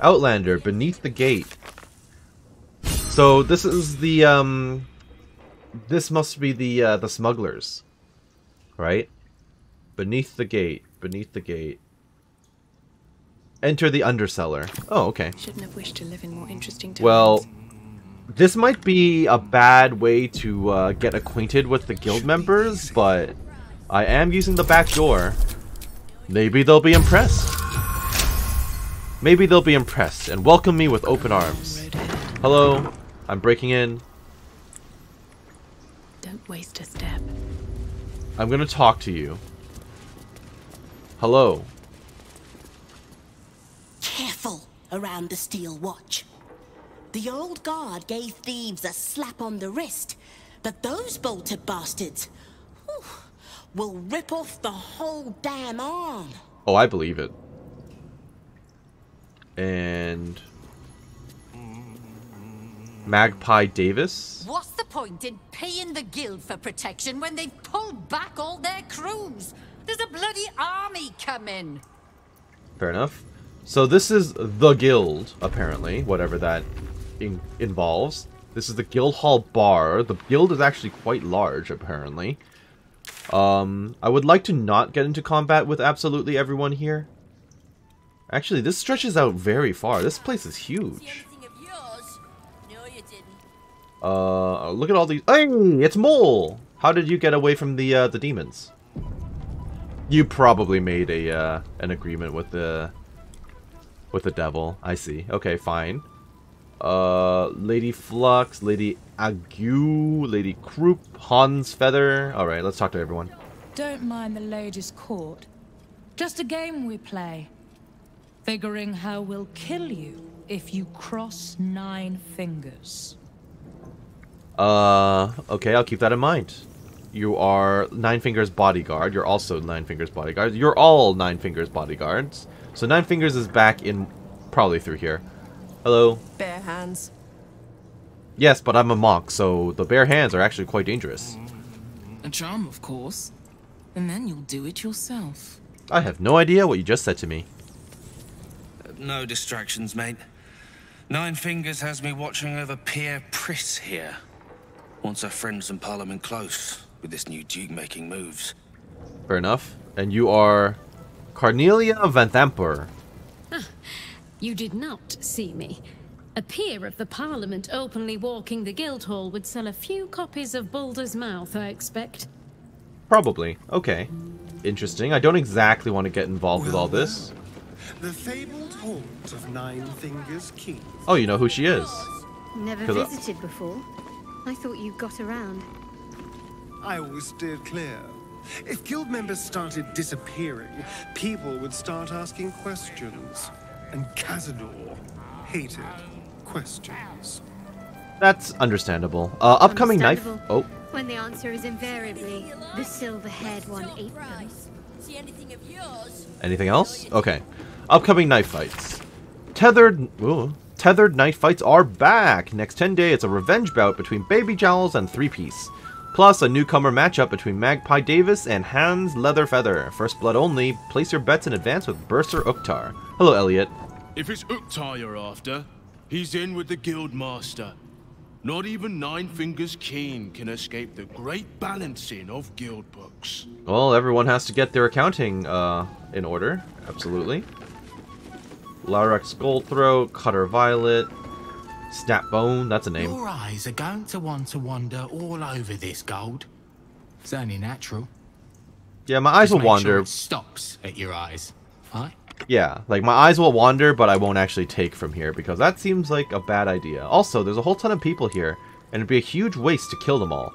Speaker 1: Outlander, Beneath the Gate. So this is the this must be the smugglers, right? Beneath the Gate. Beneath the Gate. Enter the Undercellar. Oh, okay.
Speaker 9: Shouldn't have wished to live in more interesting times.
Speaker 1: Well, this might be a bad way to get acquainted with the guild members, but I am using the back door. Maybe they'll be impressed. Maybe they'll be impressed and welcome me with open arms. Hello, I'm breaking in.
Speaker 9: Don't waste a step.
Speaker 1: I'm gonna talk to you. Hello.
Speaker 10: Careful around the Steel Watch. The old guard gave thieves a slap on the wrist, but those bolted bastards will rip off the whole damn arm.
Speaker 1: Oh, I believe it. And... Magpie Davis?
Speaker 8: What's the point in paying the guild for protection when they've pulled back all their crews? There's a bloody army coming.
Speaker 1: Fair enough. So this is the guild, apparently, whatever that involves. This is the Guild Hall Bar. The guild is actually quite large, apparently. I would like to not get into combat with absolutely everyone here. Actually, this stretches out very far. This place is huge. Look at all these. Hey, it's Mole! How did you get away from the demons? You probably made a an agreement with the devil. I see. Okay, fine. Lady Flux, Lady Ague, Lady Croup, Hans Feather. Alright, let's talk to everyone.
Speaker 4: Don't mind the ladies' court. Just a game we play. Figuring how we'll kill you if you cross 9 fingers.
Speaker 1: Okay, I'll keep that in mind. You are Nine Fingers' bodyguard. You're also Nine Fingers' bodyguard. You're all Nine Fingers' bodyguards. So Nine Fingers is back in... probably through here. Hello.
Speaker 9: Bare hands.
Speaker 1: Yes, but I'm a monk, so the bare hands are actually quite dangerous.
Speaker 9: A charm, of course. And then you'll do it yourself.
Speaker 1: I have no idea what you just said to me.
Speaker 23: No distractions, mate. Nine Fingers has me watching over Pierre Priss here. Wants her friends in Parliament close, with this new Duke making moves.
Speaker 1: Fair enough. And you are... Cornelia Van Thamper.
Speaker 11: You did not see me. A peer of the Parliament openly walking the Guildhall would sell a few copies of Baldur's Mouth, I expect.
Speaker 1: Probably. Okay. Interesting. I don't exactly want to get involved with all this.
Speaker 2: The fabled haunts of Nine Fingers King.
Speaker 1: Oh, you know who she is.
Speaker 12: Never visited before. I thought you got around.
Speaker 2: I always steered clear. If guild members started disappearing, people would start asking questions. And Cazador hated questions.
Speaker 1: That's understandable. Upcoming knife... Oh.
Speaker 12: When the answer is invariably, the silver-haired one ate them.
Speaker 10: See anything of yours?
Speaker 1: Anything else? Okay. Upcoming knife fights. Tethered knife fights are back! Next 10 days, it's a revenge bout between Baby Jowls and Three Piece. Plus, a newcomer matchup between Magpie Davis and Hans Leatherfeather. First blood only. Place your bets in advance with Bursar Uktar. Hello, Elliot.
Speaker 18: If it's Uktar you're after, he's in with the Guildmaster. Not even Nine Fingers Keen can escape the great balancing of guild books.
Speaker 1: Well, everyone has to get their accounting in order. Absolutely. Larex Goldthroat, Cutter Violet, Snapbone, that's a name.
Speaker 16: Your eyes are going to want to wander all over this gold. It's only natural.
Speaker 1: Yeah, my eyes will wander.
Speaker 16: Sure it stops at your eyes, right?
Speaker 1: Yeah, like my eyes will wander, but I won't actually take from here because that seems like a bad idea. Also, there's a whole ton of people here, and it'd be a huge waste to kill them all.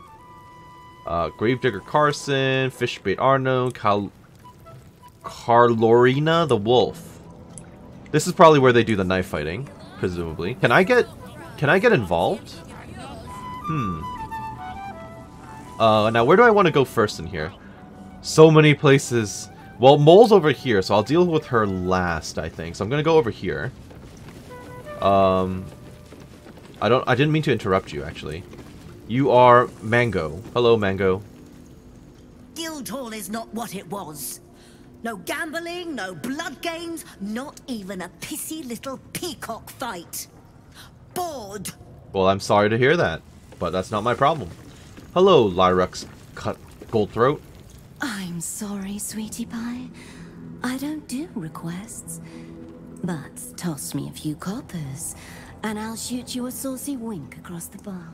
Speaker 1: Gravedigger Carson, Fishbait Arno, Carlorina the Wolf. This is probably where they do the knife fighting, presumably. Can I get involved? Now where do I want to go first in here? So many places. Well, Mole's over here, so I'll deal with her last, I think. So I'm gonna go over here. I didn't mean to interrupt you, actually. You are Mango. Hello, Mango.
Speaker 10: Guildhall is not what it was. No gambling, no blood games, not even a pissy little peacock fight. Bored.
Speaker 1: Well, I'm sorry to hear that, but that's not my problem. Hello, Lyrux Goldthroat.
Speaker 3: I'm sorry, sweetie pie. I don't do requests. But toss me a few coppers, and I'll shoot you a saucy wink across the bar.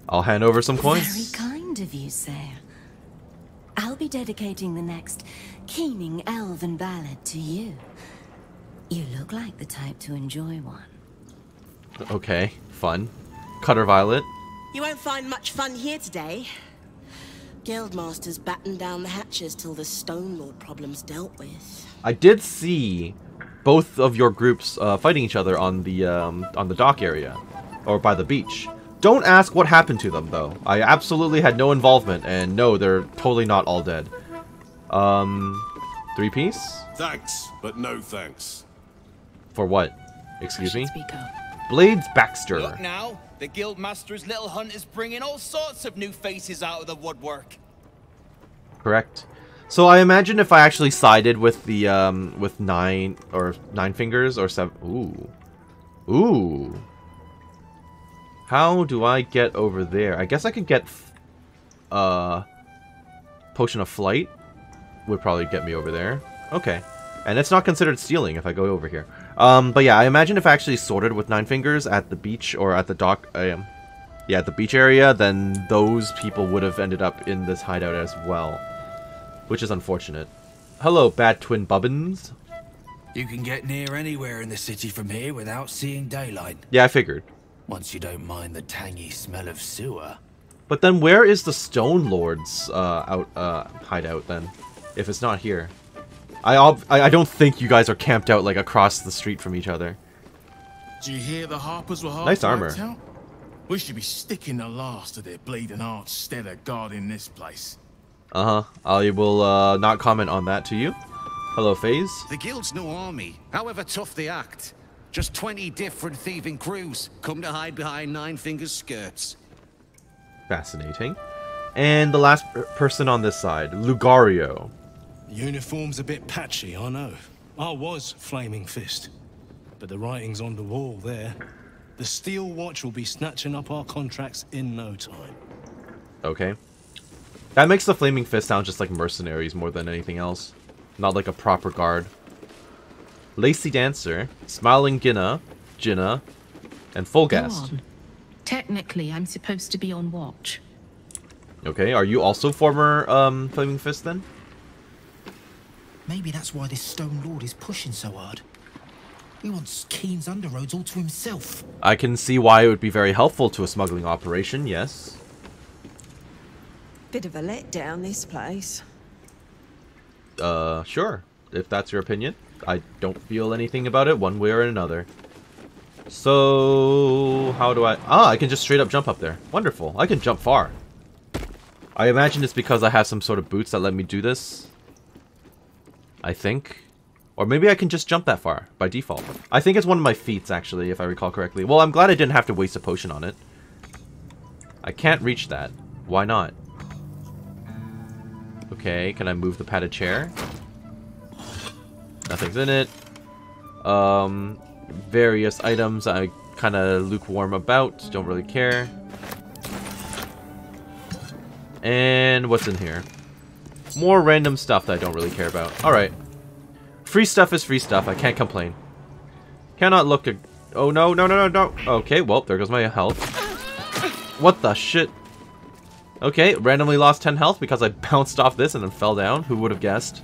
Speaker 1: I'll hand over some coins.
Speaker 3: Very kind of you, sir. I'll be dedicating the next keening elven ballad to you. You look like the type to enjoy one.
Speaker 1: Okay, fun. Cutter Violet.
Speaker 10: You won't find much fun here today. Guildmasters batten down the hatches till the Stone Lord problem's dealt with.
Speaker 1: I did see both of your groups fighting each other on the dock area, or by the beach. Don't ask what happened to them, though. I absolutely had no involvement, and no, they're totally not all dead. 3-piece?
Speaker 18: Thanks, but no thanks.
Speaker 1: For what? Excuse me? Blades Baxter.
Speaker 6: Look now, the Guildmaster's little hunt is bringing all sorts of new faces out of the woodwork.
Speaker 1: Correct. So I imagine if I actually sided with the with nine fingers or 7. Ooh. How do I get over there? I guess I could get Potion of Flight would probably get me over there. Okay. And it's not considered stealing if I go over here. But yeah, I imagine if I actually sorted with 9 fingers at the beach or at the dock, yeah, at the beach area, then those people would have ended up in this hideout as well. Which is unfortunate. Hello, Bad Twin Bubbins.
Speaker 23: You can get near anywhere in the city from here without seeing daylight.
Speaker 1: Yeah, I figured.
Speaker 23: Once you don't mind the tangy smell of sewer.
Speaker 1: But then where is the Stone Lord's hideout then? If it's not here. I don't think you guys are camped out like across the street from each other.
Speaker 16: Do you hear the Harpers were hard
Speaker 1: nice
Speaker 16: to
Speaker 1: armor.
Speaker 16: out? We should be sticking the last of their bleeding hearts instead of guarding this place.
Speaker 1: I will not comment on that to you. Hello, FaZe.
Speaker 19: The guild's no army, however tough they act. Just 20 different thieving crews come to hide behind 9 fingers' skirts.
Speaker 1: Fascinating. And the last person on this side, Lugario.
Speaker 20: Uniform's a bit patchy, I know. I was Flaming Fist. But the writing's on the wall there. The Steel Watch will be snatching up our contracts in no time.
Speaker 1: Okay. That makes the Flaming Fist sound just like mercenaries more than anything else. Not like a proper guard. Lacy Dancer, Smiling Jinna, and Fulgast.
Speaker 9: Technically, I'm supposed to be on watch.
Speaker 1: Okay, are you also former Flaming Fist then?
Speaker 21: Maybe that's why this Stone Lord is pushing so hard. He wants Keen's underroads all to himself.
Speaker 1: I can see why it would be very helpful to a smuggling operation, yes.
Speaker 26: Bit of a letdown, this place.
Speaker 1: Sure, if that's your opinion. I don't feel anything about it one way or another. So, how do I... I can just straight up jump up there. Wonderful. I can jump far. I imagine it's because I have some sort of boots that let me do this. I think. Or maybe I can just jump that far by default. I think it's one of my feats, actually, if I recall correctly. Well, I'm glad I didn't have to waste a potion on it. I can't reach that. Why not? Okay, can I move the padded chair? Nothing's in it. Various items I kind of lukewarm about. Don't really care. And what's in here? More random stuff that I don't really care about. Alright. Free stuff is free stuff. I can't complain. Cannot look at... Oh, no. Okay, well, there goes my health. What the shit? Okay, randomly lost 10 health because I bounced off this and then fell down. Who would have guessed?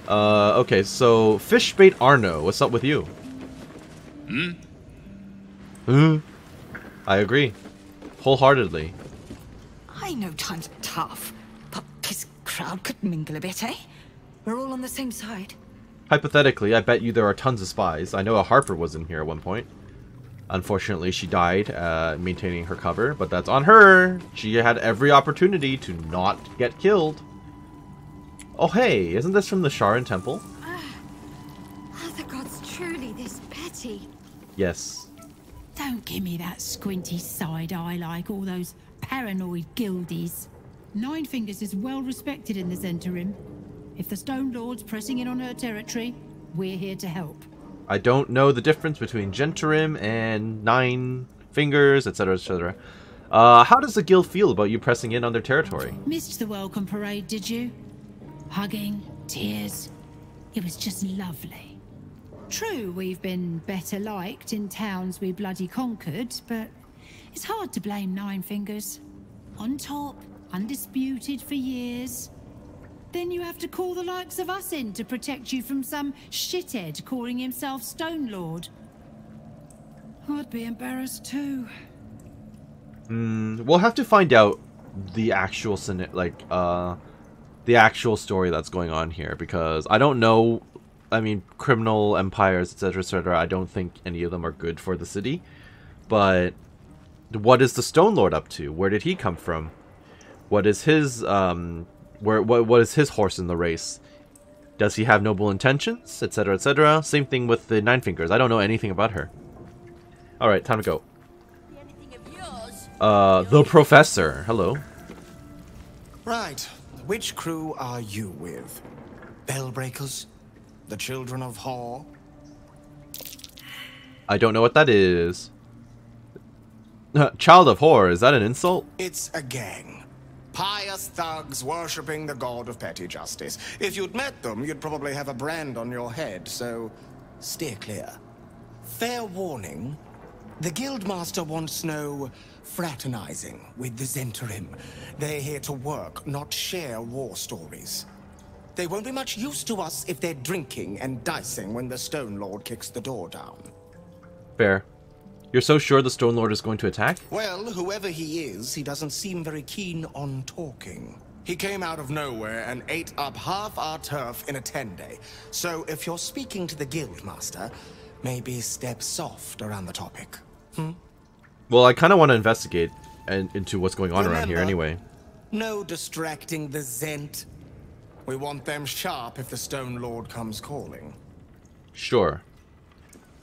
Speaker 1: Okay, so Fishbait Arno, what's up with you? I agree. Wholeheartedly.
Speaker 8: I know times are tough, but this crowd could mingle a bit, eh? We're all on the same side.
Speaker 1: Hypothetically, I bet you there are tons of spies. I know a Harper was in here at one point. Unfortunately, she died maintaining her cover, but that's on her. She had every opportunity to not get killed. Oh hey, isn't this from the Sharon Temple?
Speaker 12: Are the gods truly this petty?
Speaker 1: Yes.
Speaker 5: Don't give me that squinty side eye like all those paranoid guildies. Nine Fingers is well respected in the Zentarim. If the Stone Lord's pressing in on her territory, we're here to help.
Speaker 1: I don't know the difference between Gentarim and Nine Fingers, etc., etc. How does the guild feel about you pressing in on their territory?
Speaker 5: Missed the welcome parade, did you? Hugging, tears. It was just lovely. True, we've been better liked in towns we bloody conquered, but it's hard to blame Nine Fingers. On top, undisputed for years. Then you have to call the likes of us in to protect you from some shithead calling himself Stone Lord. I'd be embarrassed too.
Speaker 1: We'll have to find out the actual the actual story that's going on here, because I don't know. I mean, criminal empires, etc., etc. I don't think any of them are good for the city. But what is the Stone Lord up to? Where did he come from? What is his what is his horse in the race? Does he have noble intentions, etc., etc.? Same thing with the Nine Fingers. I don't know anything about her. All right, time to go. The Professor. Hello.
Speaker 13: Right. Which crew are you with? Bellbreakers? The Children of Hor?
Speaker 1: I don't know what that is. Child of Hor, is that an insult?
Speaker 13: It's a gang. Pious thugs worshipping the god of petty justice. If you'd met them, you'd probably have a brand on your head, so steer clear. Fair warning, the Guildmaster wants no fraternizing with the Zentarim. They're here to work, not share war stories. They won't be much use to us if they're drinking and dicing when the Stone Lord kicks the door down.
Speaker 1: Fair. You're so sure the Stone Lord is going to attack?
Speaker 13: Well, whoever he is, he doesn't seem very keen on talking. He came out of nowhere and ate up half our turf in a 10-day. So if you're speaking to the Guildmaster, maybe step soft around the topic.
Speaker 1: Well, I kind of want to investigate into what's going on around here anyway.
Speaker 13: No distracting the Zent. We want them sharp if the Stone Lord comes calling.
Speaker 1: Sure.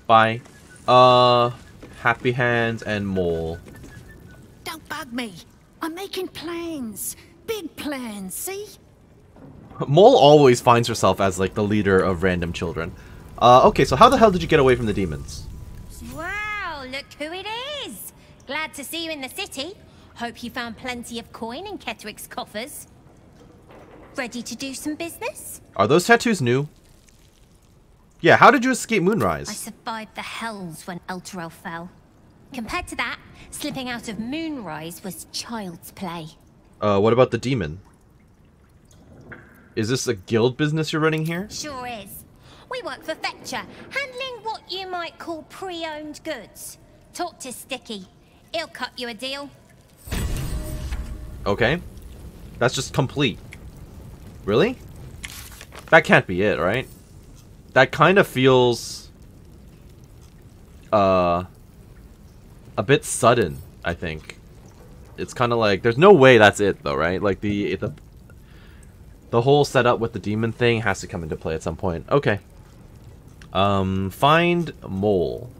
Speaker 1: Bye. Happy Hands and Mole.
Speaker 17: Don't bug me. I'm making plans. Big plans, see?
Speaker 1: Mole always finds herself as like the leader of random children. Okay, so how the hell did you get away from the demons?
Speaker 14: Wow, look who it is. Glad to see you in the city. Hope you found plenty of coin in Kettrick's coffers. Ready to do some business?
Speaker 1: Are those tattoos new? Yeah, how did you escape Moonrise?
Speaker 14: I survived the hells when Elturel fell. Compared to that, slipping out of Moonrise was child's play.
Speaker 1: What about the demon? Is this a guild business you're running here?
Speaker 14: Sure is. We work for Fetcher, handling what you might call pre-owned goods. Talk to Sticky. He'll cut you a deal.
Speaker 1: Okay. That's just complete. Really? That can't be it, right? That kind of feels a bit sudden, I think. It's kind of like there's no way that's it though, right? Like the whole setup with the demon thing has to come into play at some point. Okay. Find Mole.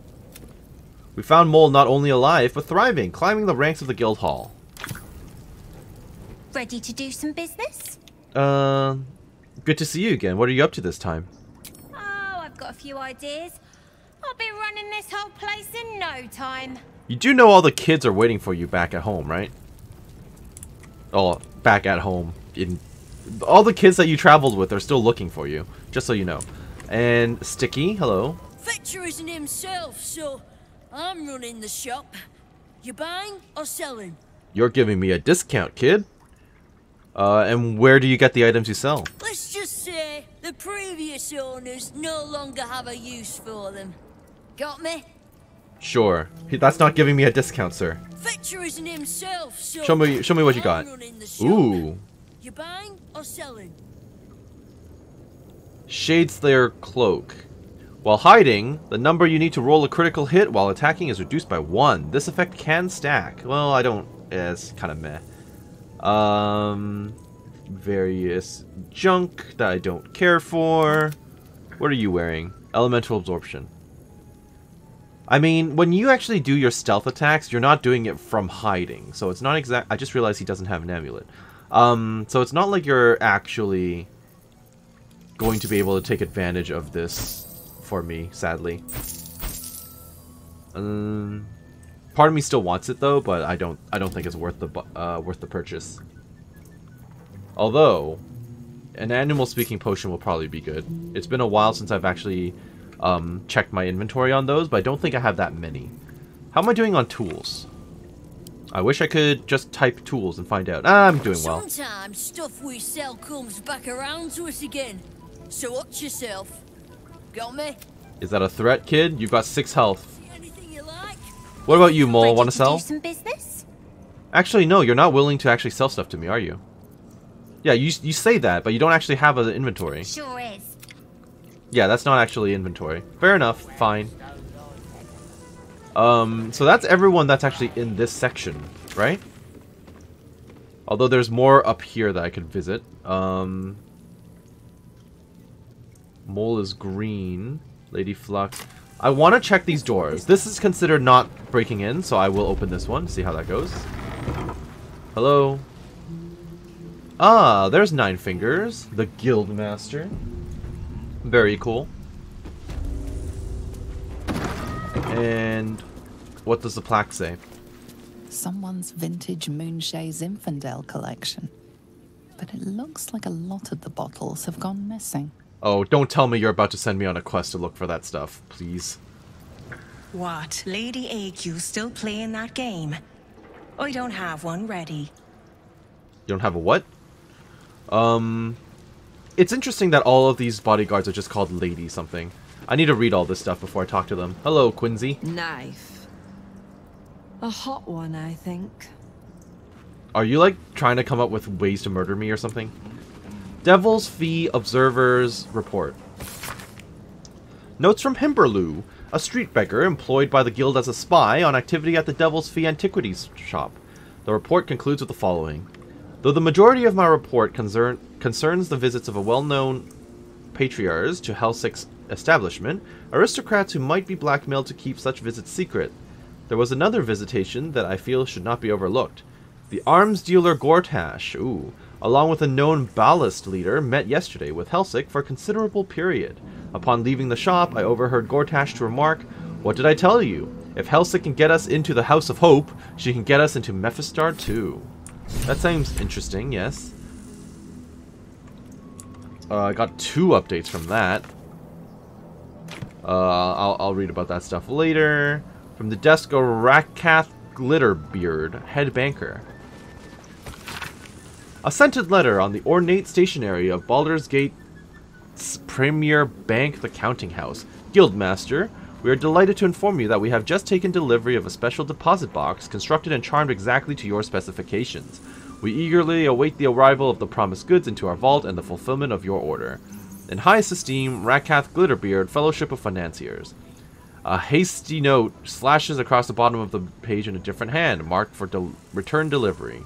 Speaker 1: We found Mole not only alive but thriving, climbing the ranks of the guild hall.
Speaker 14: Ready to do some business?
Speaker 1: Good to see you again. What are you up to this time?
Speaker 14: Oh, I've got a few ideas. I'll be running this whole place in no time.
Speaker 1: You do know all the kids are waiting for you back at home, right? Oh, back at home. All the kids that you traveled with are still looking for you, just so you know. And Sticky, hello.
Speaker 22: Fetcher isn't himself, so I'm running the shop. You buying or selling?
Speaker 1: You're giving me a discount, kid. And where do you get the items you sell?
Speaker 22: Let's just say the previous owners no longer have a use for them. Got me?
Speaker 1: Sure. That's not giving me a discount, sir.
Speaker 22: Fetcher isn't himself, so
Speaker 1: Show me what you got. Ooh.
Speaker 22: You buying or selling?
Speaker 1: Shadeslayer Cloak. While hiding, the number you need to roll a critical hit while attacking is reduced by 1. This effect can stack. Well, I don't... it's kind of meh. Various junk that I don't care for. What are you wearing? Elemental Absorption. I mean, when you actually do your stealth attacks, you're not doing it from hiding. So it's not exact... I just realized he doesn't have an amulet. So it's not like you're actually going to be able to take advantage of this for me, sadly. Part of me still wants it though, but I don't think it's worth the purchase. Although, an animal speaking potion will probably be good. It's been a while since I've actually checked my inventory on those, but I don't think I have that many. How am I doing on tools? I wish I could just type tools and find out. I'm doing well.
Speaker 22: Sometimes stuff we sell comes back around to us again. So watch yourself. Got me?
Speaker 1: Is that a threat, kid? You've got 6 health. What about you, Mole? Want to sell?
Speaker 14: Do some business?
Speaker 1: Actually, no. You're not willing to actually sell stuff to me, are you? Yeah, you say that, but you don't actually have an inventory.
Speaker 14: Sure is.
Speaker 1: Yeah, that's not actually inventory. Fair enough. Fine. So that's everyone that's actually in this section, right? Although there's more up here that I could visit. Mole is green. Lady Flux. I want to check these doors. This is considered not breaking in, so I will open this one, see how that goes. Hello? Ah, there's Nine Fingers, the Guild Master. Very cool. And what does the plaque say?
Speaker 4: Someone's vintage Moonshae Zinfandel collection. But it looks like a lot of the bottles have gone missing.
Speaker 1: Oh, don't tell me you're about to send me on a quest to look for that stuff, please.
Speaker 7: What? Lady AQ still playing that game? I don't have one ready.
Speaker 1: You don't have a what? It's interesting that all of these bodyguards are just called Lady something. I need to read all this stuff before I talk to them. Hello, Quincy.
Speaker 26: Knife. A hot one, I think.
Speaker 1: Are you, like, trying to come up with ways to murder me or something? Devil's Fee Observer's Report. Notes from Himberloo, a street beggar employed by the guild as a spy on activity at the Devil's Fee Antiquities shop. The report concludes with the following. Though the majority of my report concerns the visits of a well-known patriarchs to Helsik's establishment, aristocrats who might be blackmailed to keep such visits secret, there was another visitation that I feel should not be overlooked. The arms dealer Gortash, along with a known ballast leader, met yesterday with Helsik for a considerable period. Upon leaving the shop, I overheard Gortash to remark, "What did I tell you? If Helsik can get us into the House of Hope, she can get us into Mephistar too." That seems interesting, yes. I got 2 updates from that. I'll read about that stuff later. From the desk of Rakath Glitterbeard, head banker. A scented letter on the ornate stationery of Baldur's Gate's premier bank, the Counting House. Guildmaster, we are delighted to inform you that we have just taken delivery of a special deposit box constructed and charmed exactly to your specifications. We eagerly await the arrival of the promised goods into our vault and the fulfillment of your order. In highest esteem, Rakath Glitterbeard, Fellowship of Financiers. A hasty note slashes across the bottom of the page in a different hand, marked for return delivery.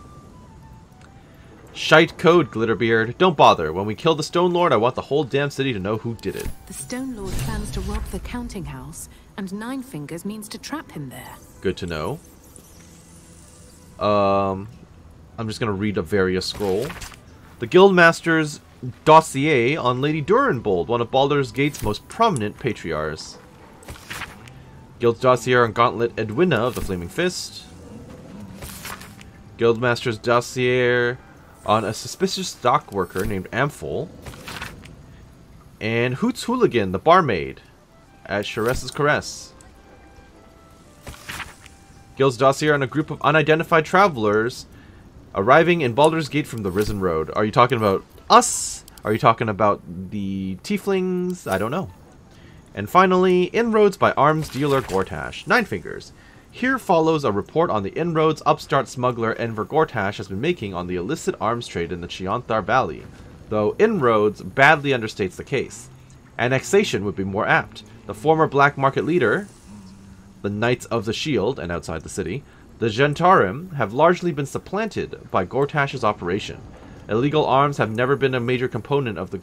Speaker 1: Shite code, Glitterbeard. Don't bother. When we kill the Stone Lord, I want the whole damn city to know who did it.
Speaker 4: The Stone Lord plans to rob the Counting House, and Nine Fingers means to trap him there.
Speaker 1: Good to know. I'm just going to read a various scroll. The Guildmaster's dossier on Lady Durenbold, one of Baldur's Gate's most prominent patriarchs. Guild's dossier on Gauntlet Edwina of the Flaming Fist. Guildmaster's dossier on a suspicious dock worker named Amphol. And Hoots Hooligan, the barmaid, at Sharess's Caress. Guild's dossier on a group of unidentified travelers Arriving in Baldur's Gate from the Risen Road. Are you talking about us? Are you talking about the tieflings? I don't know. And finally, inroads by arms dealer Gortash. 9 Fingers. Here follows a report on the inroads upstart smuggler Enver Gortash has been making on the illicit arms trade in the Chianthar Valley, though inroads badly understates the case. Annexation would be more apt. The former black market leader, the Knights of the Shield, and outside the city, the Gentarim, have largely been supplanted by Gortash's operation. Illegal arms have never been a major component of the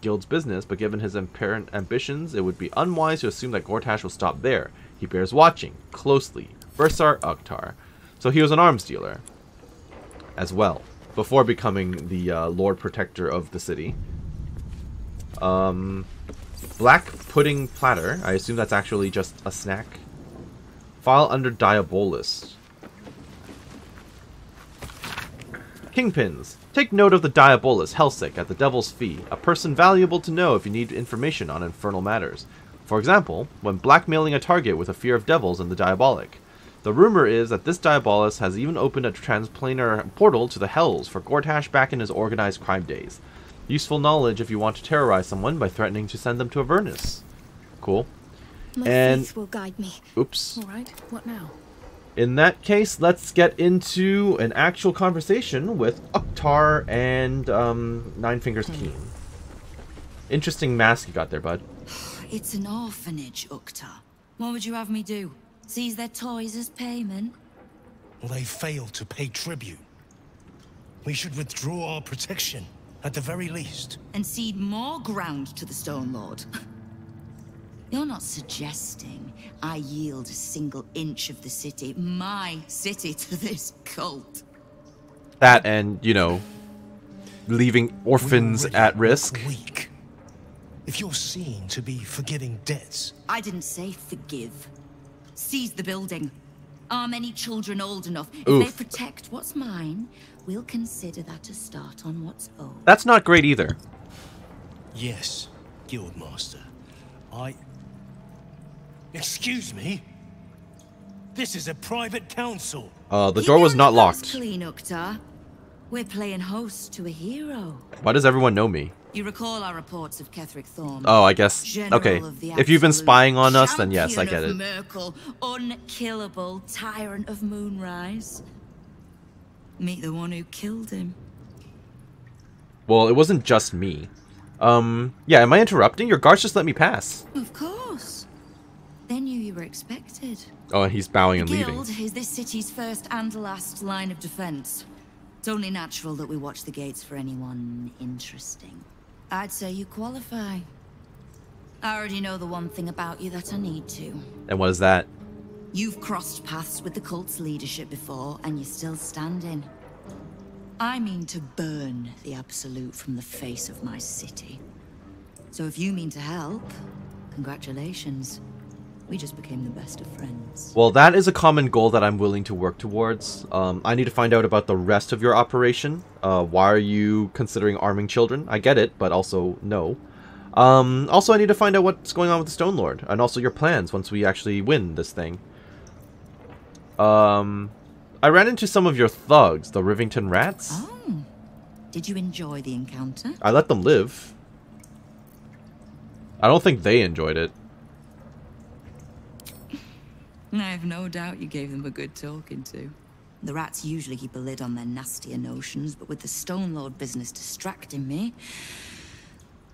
Speaker 1: guild's business, but given his apparent ambitions, it would be unwise to assume that Gortash will stop there. He bears watching closely. Bursar Ukhtar. So he was an arms dealer as well, before becoming the Lord Protector of the city. Black pudding platter. I assume that's actually just a snack. File under Diabolus. Kingpins. Take note of the Diabolus, Hellsick, at the Devil's Fee, a person valuable to know if you need information on infernal matters. For example, when blackmailing a target with a fear of devils and the diabolic. The rumor is that this Diabolus has even opened a transplanar portal to the Hells for Gortash back in his organized crime days. Useful knowledge if you want to terrorize someone by threatening to send them to Avernus. Cool.
Speaker 12: My faith will guide me.
Speaker 1: Oops.
Speaker 9: All right, what now?
Speaker 1: In that case, let's get into an actual conversation with Ukhtar and 9 Fingers Keen. Interesting mask you got there, bud.
Speaker 8: It's an orphanage, Ukhtar. What would you have me do? Seize their toys as payment?
Speaker 20: Well, they failed to pay tribute. We should withdraw our protection, at the very least.
Speaker 8: And cede more ground to the Stone Lord? You're not suggesting I yield a single inch of the city, my city, to this cult?
Speaker 1: That and, you know, leaving orphans at risk.
Speaker 20: Weak. If you're seen to be forgiving debts...
Speaker 8: I didn't say forgive. Seize the building. Are many children old enough? If they protect what's mine, we'll consider that a start on what's owed.
Speaker 1: That's not great either.
Speaker 20: Yes, Guildmaster. Excuse me? This is a private council.
Speaker 1: The door was not locked.
Speaker 8: Clean, Ukhtar. We're playing host to a hero.
Speaker 1: Why does everyone know me?
Speaker 8: You recall our reports of Ketherick Thorn?
Speaker 1: Oh, I guess. Okay. If you've been spying on us, then yes, I get it.
Speaker 8: Merkel, unkillable tyrant of Moonrise. Meet the one who killed him.
Speaker 1: Well, it wasn't just me. Yeah, am I interrupting? Your guards just let me pass.
Speaker 8: Of course. They knew you were expected.
Speaker 1: Oh, and he's bowing and leaving.
Speaker 8: The Guild is this city's first and last line of defense. It's only natural that we watch the gates for anyone interesting. I'd say you qualify. I already know the one thing about you that I need to.
Speaker 1: And what is that?
Speaker 8: You've crossed paths with the cult's leadership before, and you're still standing. I mean to burn the Absolute from the face of my city. So if you mean to help, congratulations. We just became the best of friends.
Speaker 1: Well, that is a common goal that I'm willing to work towards. I need to find out about the rest of your operation. Why are you considering arming children? I get it, but also no. Also, I need to find out what's going on with the Stone Lord, and also your plans once we actually win this thing. I ran into some of your thugs, the Rivington Rats.
Speaker 8: Oh. Did you enjoy the encounter?
Speaker 1: I let them live. I don't think they enjoyed it.
Speaker 8: I have no doubt you gave them a good talking to. The rats usually keep a lid on their nastier notions, but with the Stone Lord business distracting me,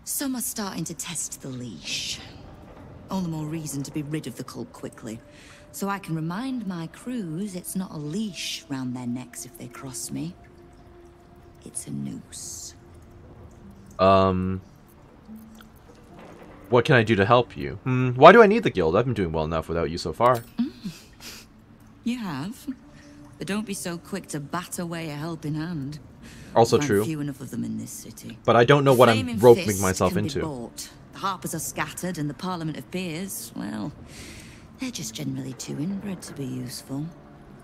Speaker 8: some are starting to test the leash. All the more reason to be rid of the cult quickly, so I can remind my crews it's not a leash round their necks if they cross me. It's a noose.
Speaker 1: What can I do to help you? Why do I need the guild? I've been doing well enough without you so far.
Speaker 8: You have, but don't be so quick to bat away a helping hand.
Speaker 1: Also
Speaker 8: There
Speaker 1: true.
Speaker 8: aren't few enough of them in this city.
Speaker 1: But I don't know what I'm
Speaker 8: Flaming
Speaker 1: roping
Speaker 8: Fist
Speaker 1: myself
Speaker 8: can be
Speaker 1: into.
Speaker 8: bought. The Harpers are scattered, and the Parliament of Peers, well, they're just generally too inbred to be useful.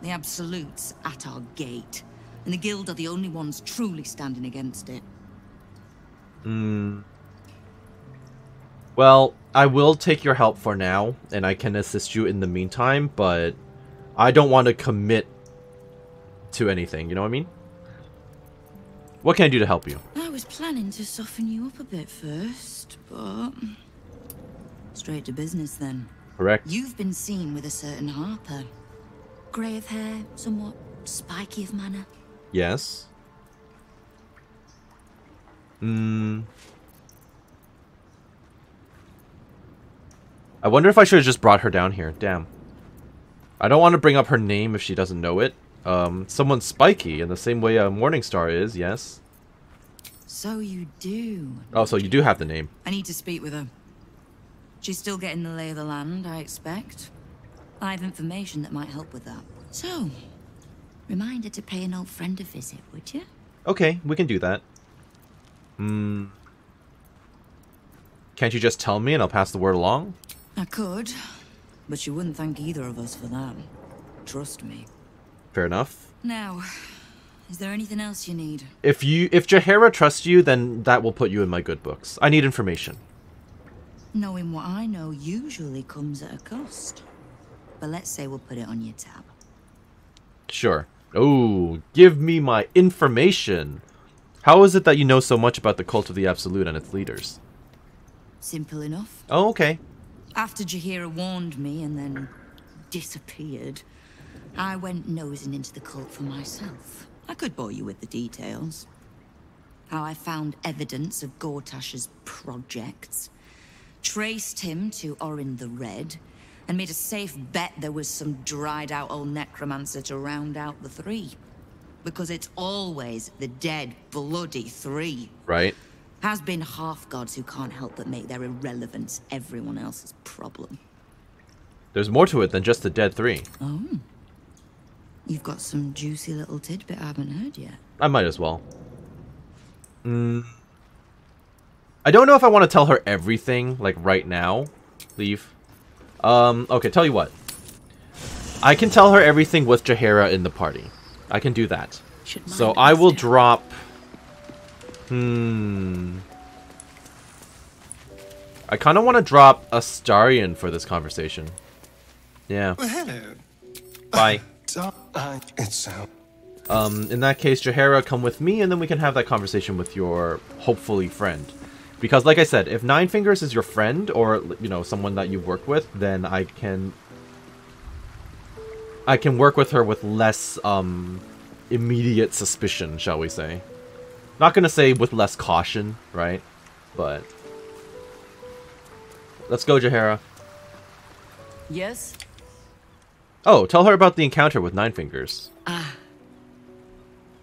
Speaker 8: The Absolute's at our gate, and the Guild are the only ones truly standing against it.
Speaker 1: Well, I will take your help for now, and I can assist you in the meantime, but I don't want to commit to anything, you know what I mean? What can I do to help you?
Speaker 8: I was planning to soften you up a bit first, but... straight to business then.
Speaker 1: Correct.
Speaker 8: You've been seen with a certain Harper. Grey of hair, somewhat spiky of manner.
Speaker 1: Yes. I wonder if I should have just brought her down here. Damn. I don't want to bring up her name if she doesn't know it. Someone spiky in the same way a Morningstar is, yes.
Speaker 8: So you do.
Speaker 1: Oh, so you do have the name.
Speaker 8: I need to speak with her. She's still getting the lay of the land, I expect. I have information that might help with that. So, remind her to pay an old friend a visit, would you?
Speaker 1: Okay, we can do that. Can't you just tell me and I'll pass the word along?
Speaker 8: I could, but she wouldn't thank either of us for that. Trust me.
Speaker 1: Fair enough.
Speaker 8: Now, is there anything else you need?
Speaker 1: If Jaheira trusts you, then that will put you in my good books. I need information.
Speaker 8: Knowing what I know usually comes at a cost. But let's say we'll put it on your tab.
Speaker 1: Sure. Oh, give me my information. How is it that you know so much about the Cult of the Absolute and its leaders?
Speaker 8: Simple enough.
Speaker 1: Oh, okay.
Speaker 8: After Jaheira warned me and then disappeared, I went nosing into the cult for myself. I could bore you with the details. How I found evidence of Gortash's projects, traced him to Orin the Red, and made a safe bet there was some dried-out old necromancer to round out the three. Because it's always the dead, bloody three.
Speaker 1: Right.
Speaker 8: Has been half-gods who can't help but make their irrelevance everyone else's problem.
Speaker 1: There's more to it than just the dead three.
Speaker 8: Oh. You've got some juicy little tidbit I haven't heard yet.
Speaker 1: I might as well. I don't know if I want to tell her everything, like, right now. Leave. Okay, tell you what. I can tell her everything with Jaheira in the party. I can do that. So I will drop... I kind of want to drop Astarion for this conversation. Yeah.
Speaker 13: Well, hello.
Speaker 1: Bye.
Speaker 13: It's
Speaker 1: in that case, Jaheira, come with me, and then we can have that conversation with your, hopefully, friend. Because, like I said, if Nine Fingers is your friend, or, you know, someone that you've worked with, then I can work with her with less, immediate suspicion, shall we say. Not gonna say with less caution, right? But... let's go, Jaheira.
Speaker 2: Yes?
Speaker 1: Oh, tell her about the encounter with Nine Fingers.
Speaker 2: Ah.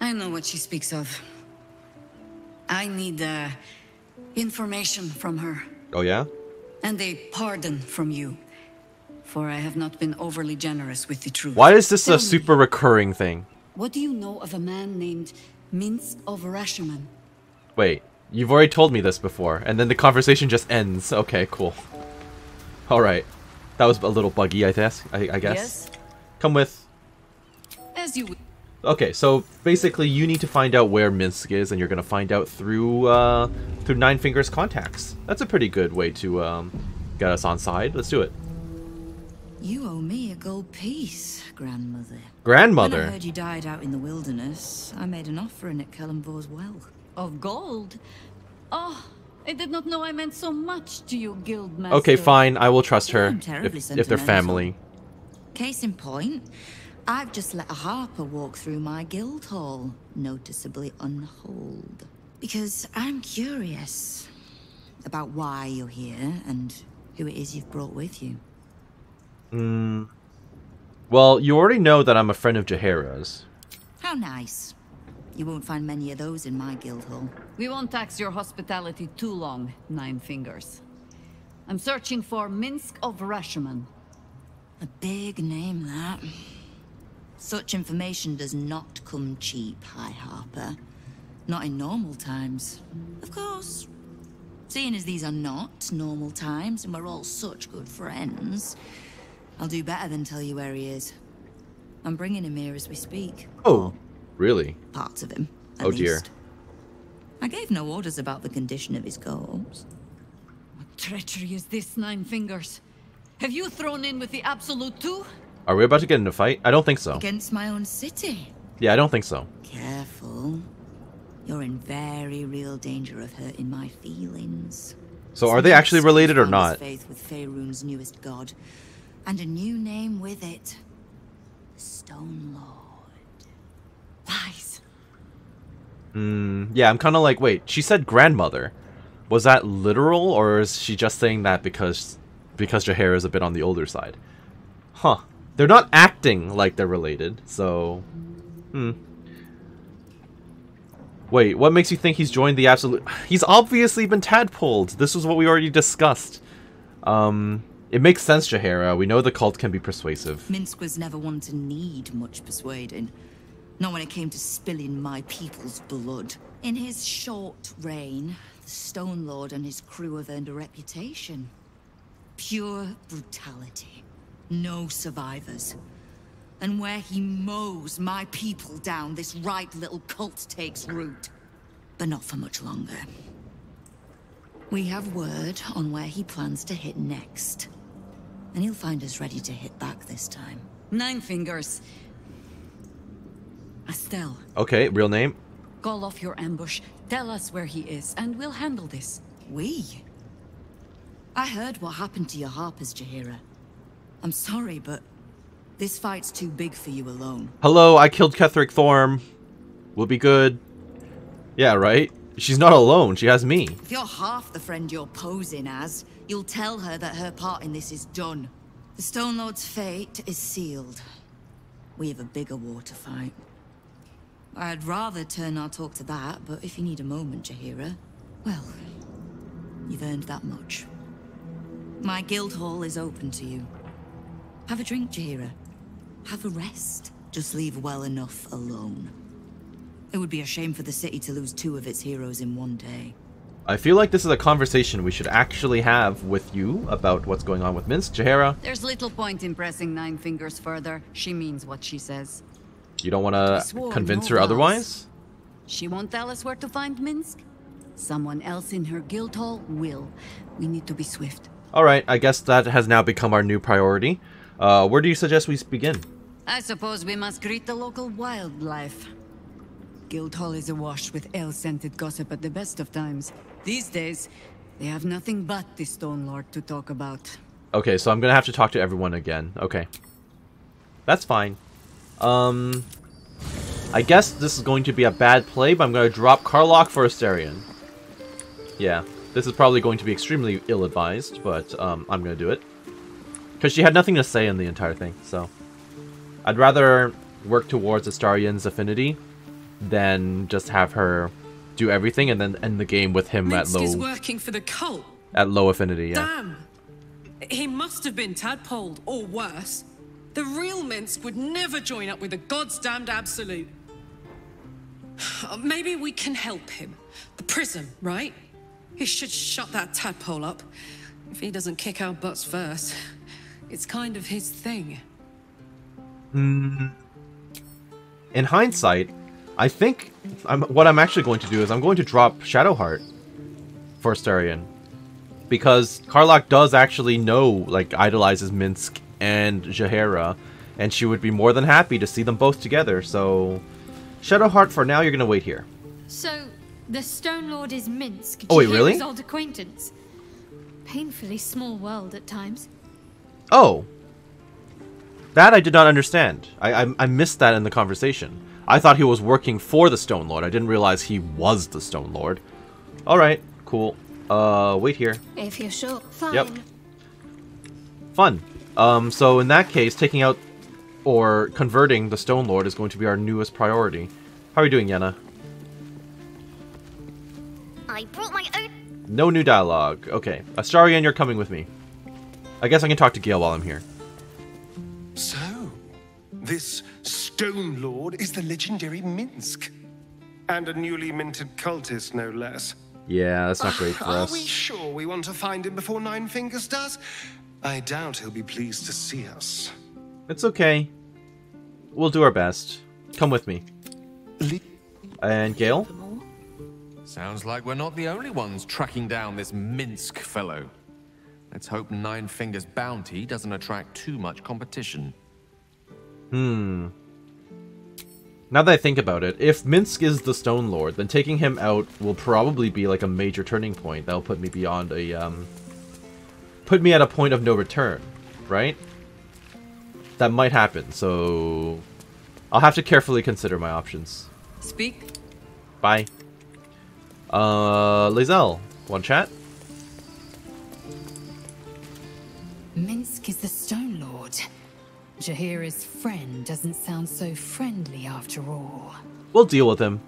Speaker 2: I know what she speaks of. I need, information from her.
Speaker 1: Oh, yeah?
Speaker 2: And a pardon from you. For I have not been overly generous with the truth.
Speaker 1: Why is this
Speaker 2: Tell
Speaker 1: a super recurring thing?
Speaker 2: What do you know of a man named Minsk of Rasherman?
Speaker 1: Wait, you've already told me this before, and then the conversation just ends. Okay, cool. Alright. That was a little buggy, I guess.
Speaker 2: Yes?
Speaker 1: Come with.
Speaker 2: As you...
Speaker 1: Okay, so basically you need to find out where Minsk is, and you're gonna find out through Nine Fingers' contacts. That's a pretty good way to get us on side. Let's do it.
Speaker 8: You owe me a gold piece, grandmother.
Speaker 1: Grandmother?
Speaker 8: When I heard you died out in the wilderness, I made an offering at Kellenvor's well.
Speaker 2: Of gold? Oh, I did not know I meant so much to you, Guildmaster.
Speaker 1: Okay, fine. I will trust her
Speaker 8: terribly
Speaker 1: if they're family.
Speaker 8: Case in point, I've just let a Harper walk through my guild hall, noticeably unholed. Because I'm curious about why you're here and who it is you've brought with you.
Speaker 1: Well, you already know that I'm a friend of Jaheira's.
Speaker 8: How nice. You won't find many of those in my guild hall.
Speaker 2: We won't tax your hospitality too long, Nine Fingers. I'm searching for Minsk of Rasherman.
Speaker 8: A big name, that. Such information does not come cheap, High Harper. Not in normal times. Of course. Seeing as these are not normal times and we're all such good friends, I'll do better than tell you where he is. I'm bringing him here as we speak.
Speaker 1: Oh, really?
Speaker 8: Parts of him, at
Speaker 1: Oh dear.
Speaker 8: least. I gave no orders about the condition of his corpse.
Speaker 2: What treachery is this, Nine Fingers? Have you thrown in with the Absolute too?
Speaker 1: Are we about to get in a fight? I don't think so.
Speaker 8: Against my own city.
Speaker 1: Yeah, I don't think so.
Speaker 8: Careful. You're in very real danger of hurting my feelings.
Speaker 1: So are they actually related or not?
Speaker 8: Faith with Faerun's newest god, and a new name with it. The Stone Lord. Lies.
Speaker 1: Yeah, I'm kind of like, wait, she said grandmother. Was that literal, or is she just saying that because Jaheira is a bit on the older side? Huh. They're not acting like they're related, so... Wait, what makes you think he's joined the Absolute... He's obviously been tadpoled! This was what we already discussed. It makes sense, Jaheira. We know the cult can be persuasive.
Speaker 8: Minsk was never one to need much persuading. Not when it came to spilling my people's blood. In his short reign, the Stone Lord and his crew have earned a reputation. Pure brutality. No survivors. And where he mows my people down, this right little cult takes root. But not for much longer. We have word on where he plans to hit next. And he'll find us ready to hit back this time.
Speaker 2: Nine Fingers. Estelle.
Speaker 1: Okay, real name?
Speaker 2: Call off your ambush. Tell us where he is, and we'll handle this.
Speaker 8: We? I heard what happened to your harpers, Jaheira. I'm sorry, but this fight's too big for you alone.
Speaker 1: Hello, I killed Ketheric Thorm. We'll be good. Yeah, right? She's not alone. She has me.
Speaker 8: If you're half the friend you're posing as, you'll tell her that her part in this is done. The Stone Lord's fate is sealed. We have a bigger war to fight. I'd rather turn our talk to that, but if you need a moment, Jaheira, well, you've earned that much. My guild hall is open to you. Have a drink, Jaheira. Have a rest. Just leave well enough alone. It would be a shame for the city to lose 2 of its heroes in one day.
Speaker 1: I feel like this is a conversation we should actually have with you about what's going on with Minsk. Jaheira?
Speaker 2: There's little point in pressing Nine Fingers further. She means what she says.
Speaker 1: You don't want to convince her otherwise?
Speaker 2: She won't tell us where to find Minsk. Someone else in her guild hall will. We need to be swift.
Speaker 1: Alright, I guess that has now become our new priority. Where do you suggest we begin?
Speaker 2: I suppose we must greet the local wildlife. Guildhall is awash with ale-scented gossip at the best of times. These days, they have nothing but the Stone Lord to talk about.
Speaker 1: Okay, so I'm gonna have to talk to everyone again. Okay. That's fine. I guess this is going to be a bad play, but I'm gonna drop Karlach for Astarion. Yeah, this is probably going to be extremely ill-advised, but I'm gonna do it. Because she had nothing to say in the entire thing, so... I'd rather work towards Astarion's affinity than just have her do everything and then end the game with him
Speaker 3: Minsk
Speaker 1: at low...
Speaker 3: is working for the cult.
Speaker 1: At low affinity, yeah.
Speaker 3: Damn! He must have been tadpoled, or worse. The real Minsk would never join up with the God's damned Absolute. Maybe we can help him. The prism, right? He should shut that tadpole up. If he doesn't kick our butts first. It's kind of his thing.
Speaker 1: In hindsight, I think what I'm actually going to do is I'm going to drop Shadowheart for Astarion. Because Karlach does actually know, like, idolizes Minsk and Jaheira, and she would be more than happy to see them both together, so... Shadowheart, for now, you're gonna wait here.
Speaker 12: So, the Stone Lord is Minsk.
Speaker 1: Oh, wait, really?
Speaker 12: Jaheira's old acquaintance. Painfully small world at times.
Speaker 1: Oh. That I did not understand. I missed that in the conversation. I thought he was working for the Stone Lord. I didn't realize he was the Stone Lord. Alright, cool. Wait here.
Speaker 12: If you're sure, fine.
Speaker 1: Yep. Fun. So in that case, taking out or converting the Stone Lord is going to be our newest priority. How are you doing, Yenna?
Speaker 12: I brought my own...
Speaker 1: No new dialogue. Okay. Astarion, you're coming with me. I guess I can talk to Gale while I'm here.
Speaker 10: So, this Stone Lord is the legendary Minsk. And a newly minted cultist, no less.
Speaker 1: Yeah, that's not great for us.
Speaker 10: Are we sure we want to find him before Nine Fingers does? I doubt he'll be pleased to see us.
Speaker 1: It's okay. We'll do our best. Come with me. And Gale?
Speaker 11: Sounds like we're not the only ones tracking down this Minsk fellow. Let's hope Nine Fingers' bounty doesn't attract too much competition.
Speaker 1: Now that I think about it, if Minsk is the Stone Lord, then taking him out will probably be like a major turning point. That'll put me beyond a, put me at a point of no return, right? That might happen, so I'll have to carefully consider my options.
Speaker 2: Speak.
Speaker 1: Bye. Lae'zel, want to chat?
Speaker 4: Minsk is the Stone Lord. Jaheira's friend doesn't sound so friendly after all.
Speaker 1: We'll deal with him.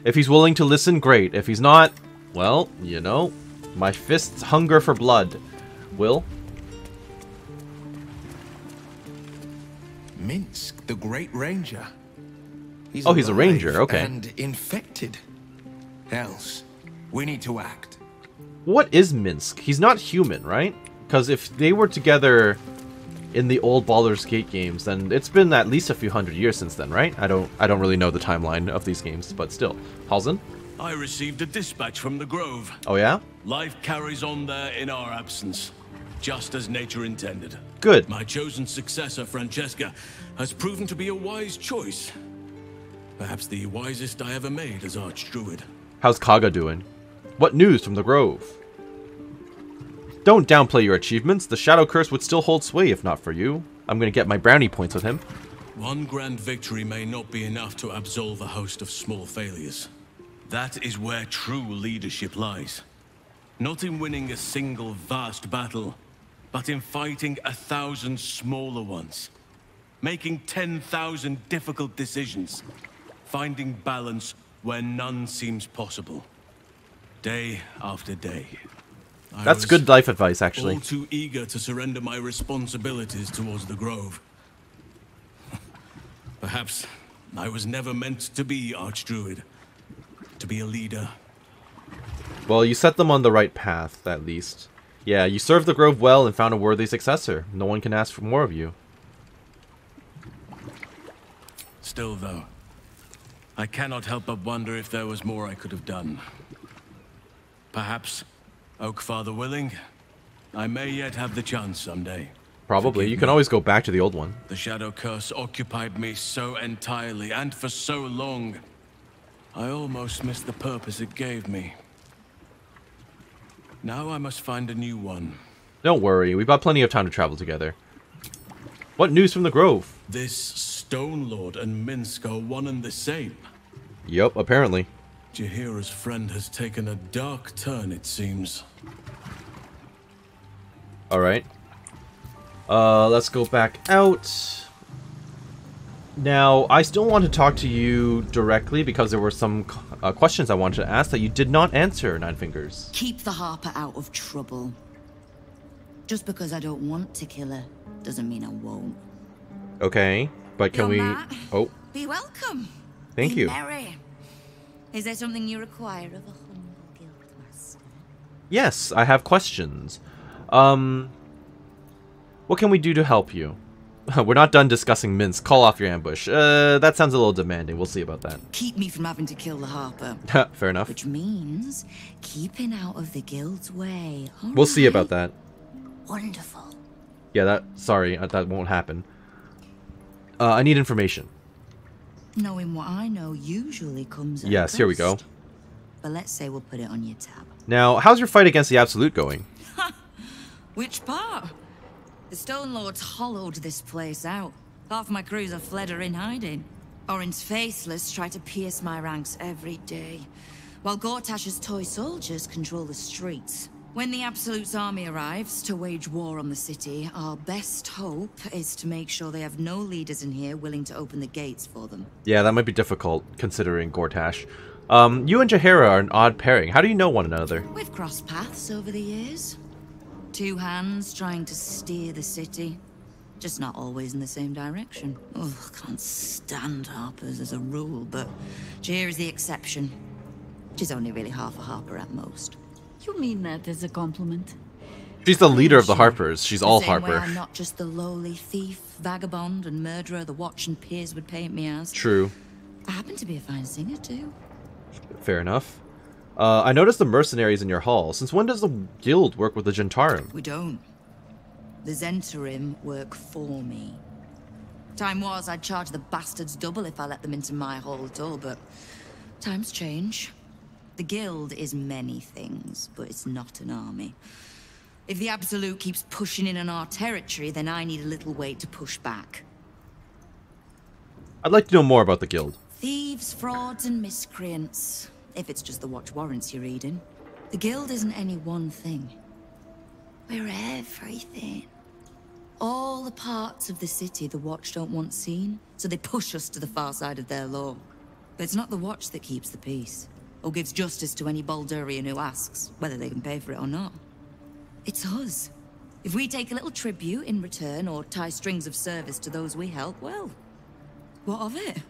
Speaker 1: If he's willing to listen, great. If he's not, well, you know, my fists hunger for blood. Will?
Speaker 6: Minsk, the Great Ranger.
Speaker 1: He's a ranger, okay.
Speaker 6: And infected. Else, we need to act.
Speaker 1: What is Minsk? He's not human, right? Because if they were together in the old Baldur's Gate games, then it's been at least a few hundred years since then, right? I don't really know the timeline of these games, but still. Halsin?
Speaker 15: I received a dispatch from the Grove.
Speaker 1: Oh yeah?
Speaker 15: Life carries on there in our absence, just as nature intended.
Speaker 1: Good.
Speaker 15: My chosen successor, Francesca, has proven to be a wise choice. Perhaps the wisest I ever made as Archdruid.
Speaker 1: How's Kaga doing? What news from the Grove? Don't downplay your achievements. The Shadow Curse would still hold sway if not for you. I'm gonna get my brownie points with him.
Speaker 15: One grand victory may not be enough to absolve a host of small failures. That is where true leadership lies. Not in winning a single vast battle, but in fighting 1,000 smaller ones. Making 10,000 difficult decisions. Finding balance where none seems possible. Day after day.
Speaker 1: That's good life advice, actually.
Speaker 15: All too eager to surrender my responsibilities towards the Grove. Perhaps I was never meant to be Archdruid. To be a leader.
Speaker 1: Well, you set them on the right path, at least. Yeah, you served the Grove well and found a worthy successor. No one can ask for more of you.
Speaker 15: Still, though, I cannot help but wonder if there was more I could have done. Perhaps, Oakfather willing, I may yet have the chance someday.
Speaker 1: Probably. You can always go back to the old one.
Speaker 15: The Shadow Curse occupied me so entirely and for so long. I almost missed the purpose it gave me. Now I must find a new one.
Speaker 1: Don't worry, we've got plenty of time to travel together. What news from the Grove?
Speaker 15: This Stone Lord and Minsk are one and the same.
Speaker 1: Yup, apparently.
Speaker 15: Jaheira's friend has taken a dark turn, it seems.
Speaker 1: Alright. Let's go back out. Now, I still want to talk to you directly because there were some questions I wanted to ask that you did not answer, Nine Fingers.
Speaker 8: Keep the Harper out of trouble. Just because I don't want to kill her doesn't mean I won't.
Speaker 1: Okay, but can we... Oh.
Speaker 8: Be welcome.
Speaker 1: Thank
Speaker 8: Be
Speaker 1: you.
Speaker 8: merry. Is there something you require of a humble guildmaster?
Speaker 1: Yes, I have questions. What can we do to help you? We're not done discussing Minsk. Call off your ambush. That sounds a little demanding. We'll see about that.
Speaker 8: Keep me from having to kill the Harper.
Speaker 1: Fair enough.
Speaker 8: Which means keeping out of the guild's way.
Speaker 1: We'll see about that.
Speaker 8: Wonderful.
Speaker 1: Yeah, sorry, that won't happen. I need information.
Speaker 8: Knowing what I know usually comes at
Speaker 1: Yes, here we go.
Speaker 8: But let's say we'll put it on your tab.
Speaker 1: Now, how's your fight against the Absolute going?
Speaker 8: Which part? The Stone Lords hollowed this place out. Half my crews have fled or in hiding. Orin's faithless try to pierce my ranks every day, while Gortash's toy soldiers control the streets. When the Absolute's army arrives to wage war on the city, our best hope is to make sure they have no leaders in here willing to open the gates for them.
Speaker 1: Yeah, that might be difficult, considering Gortash. You and Jaheira are an odd pairing. How do you know one another?
Speaker 8: We've crossed paths over the years. Two hands trying to steer the city. Just not always in the same direction. Ugh, can't stand Harpers as a rule, but Jaheira's the exception. She's only really half a Harper at most.
Speaker 2: You mean that as a compliment?
Speaker 1: She's the leader of the Harpers. She's all
Speaker 8: The same way
Speaker 1: Harper.
Speaker 8: I'm not just the lowly thief, vagabond, and murderer the Watch and Peers would paint me as.
Speaker 1: True.
Speaker 8: I happen to be a fine singer, too.
Speaker 1: Fair enough. I noticed the mercenaries in your hall. Since when does the guild work with the Gentarum?
Speaker 8: We don't. The Zentarim work for me. Time was, I'd charge the bastards double if I let them into my hall at all, but times change. The guild is many things, but it's not an army. If the Absolute keeps pushing in on our territory, then I need a little weight to push back.
Speaker 1: I'd like to know more about the guild.
Speaker 8: Thieves, frauds, and miscreants. If it's just the watch warrants you're reading. The guild isn't any one thing. We're everything. All the parts of the city the watch don't want seen, so they push us to the far side of their law. But it's not the watch that keeps the peace, or gives justice to any Baldurian who asks, whether they can pay for it or not. It's us. If we take a little tribute in return, or tie strings of service to those we help, well, what of it?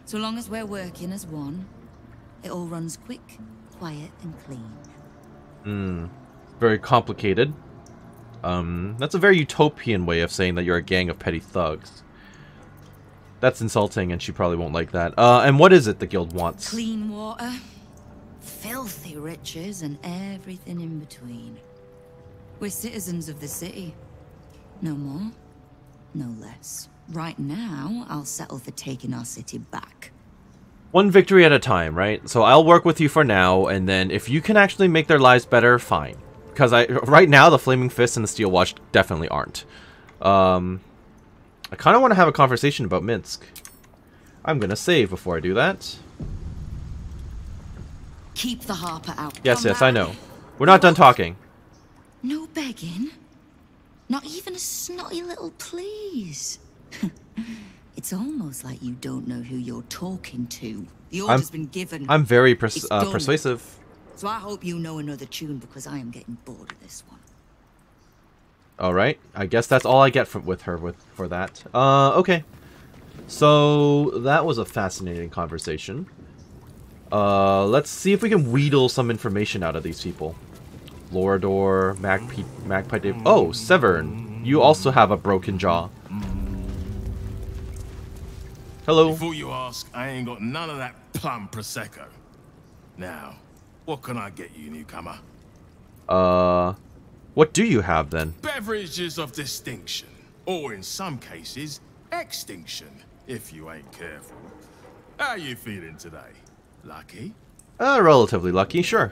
Speaker 8: So long as we're working as one, it all runs quick, quiet, and clean.
Speaker 1: Very complicated. That's a very utopian way of saying that you're a gang of petty thugs. That's insulting, and she probably won't like that. And what is it the guild wants?
Speaker 8: Clean water, filthy riches, and everything in between. We're citizens of the city. No more, no less. Right now, I'll settle for taking our city back.
Speaker 1: One victory at a time, right? So I'll work with you for now, and then if you can actually make their lives better, fine. Because right now, the Flaming Fist and the Steel Watch definitely aren't. I kind of want to have a conversation about Minsk. I'm going to save before I do that.
Speaker 8: Keep the Harper out.
Speaker 1: Yes, yes, I know. We're not done talking.
Speaker 8: No begging. Not even a snotty little please. It's almost like you don't know who you're talking to. The order's been given.
Speaker 1: I'm very persuasive.
Speaker 8: So I hope you know another tune, because I am getting bored of this one.
Speaker 1: Alright, I guess that's all I get with her for that. Okay. So, that was a fascinating conversation. Let's see if we can wheedle some information out of these people. Lorador, Magpie Dave. Oh, Severn. You also have a broken jaw. Hello.
Speaker 15: Before you ask, I ain't got none of that plum Prosecco. Now, what can I get you, newcomer?
Speaker 1: What do you have then?
Speaker 15: Beverages of distinction. Or in some cases, extinction, if you ain't careful. How you feeling today? Lucky?
Speaker 1: Relatively lucky, sure.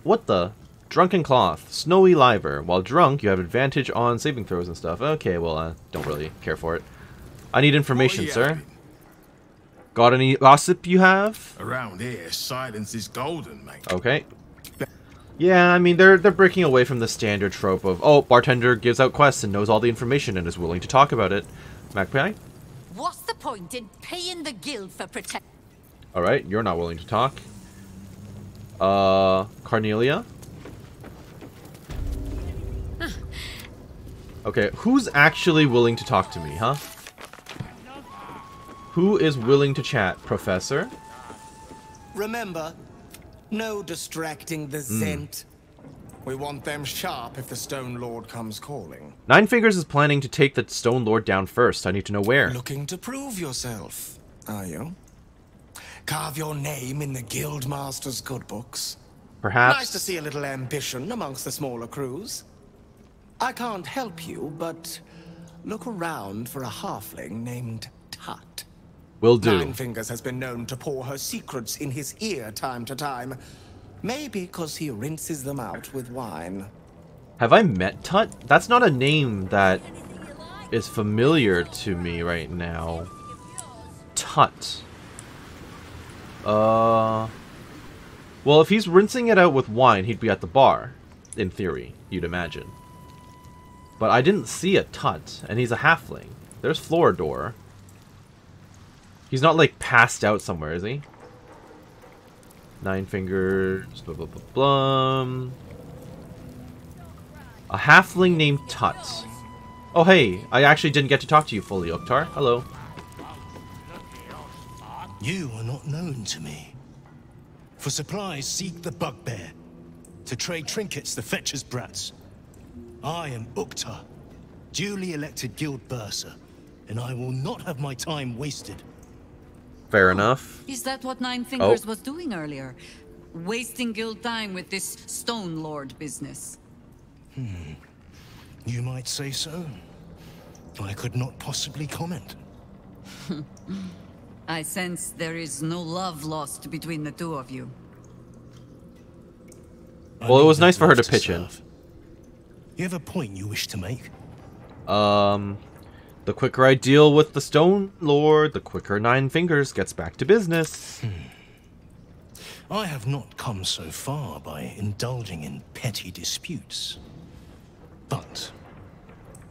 Speaker 1: What the? Drunken Cloth. Snowy Liver. While drunk, you have advantage on saving throws and stuff. Okay, well, don't really care for it. I need information, sir. Got any gossip you have?
Speaker 15: Around here, silence is golden, mate.
Speaker 1: Okay. Yeah, I mean, they're breaking away from the standard trope of, oh, bartender gives out quests and knows all the information and is willing to talk about it. Magpie?
Speaker 22: What's the point in paying the guild for protection?
Speaker 1: Alright, you're not willing to talk. Carnelia? Okay, who's actually willing to talk to me, huh? Who is willing to chat? Professor?
Speaker 13: Remember, no distracting the Zent. We want them sharp if the Stone Lord comes calling.
Speaker 1: Nine Fingers is planning to take the Stone Lord down first. I need to know where.
Speaker 13: Looking to prove yourself, are you? Carve your name in the Guildmaster's good books.
Speaker 1: Perhaps.
Speaker 13: Nice to see a little ambition amongst the smaller crews. I can't help you, but look around for a halfling named Tut.
Speaker 1: Will do.
Speaker 13: Nine Fingers has been known to pour her secrets in his ear time to time. Maybe because he rinses them out with wine.
Speaker 1: Have I met Tut? That's not a name that is familiar to me right now. Tut. Well, if he's rinsing it out with wine, he'd be at the bar. In theory, you'd imagine. But I didn't see a Tut, and he's a halfling. There's Floridor. He's not, like, passed out somewhere, is he? Nine Fingers, blah, blah, blah, blah. A halfling named Tut. Oh, hey, I actually didn't get to talk to you fully, Oktar. Hello.
Speaker 20: You are not known to me. For supplies, seek the Bugbear. To trade trinkets, the Fetcher's Brats. I am Uktar, duly elected guild bursar, and I will not have my time wasted.
Speaker 1: Fair enough.
Speaker 2: Is that what Nine Fingers was doing earlier? Wasting guild time with this Stone Lord business?
Speaker 20: You might say so. I could not possibly comment.
Speaker 2: I sense there is no love lost between the two of you.
Speaker 1: Well, it was nice for her to pitch in.
Speaker 20: You have a point you wish to make?
Speaker 1: The quicker I deal with the Stone Lord, the quicker Nine Fingers gets back to business.
Speaker 20: I have not come so far by indulging in petty disputes. But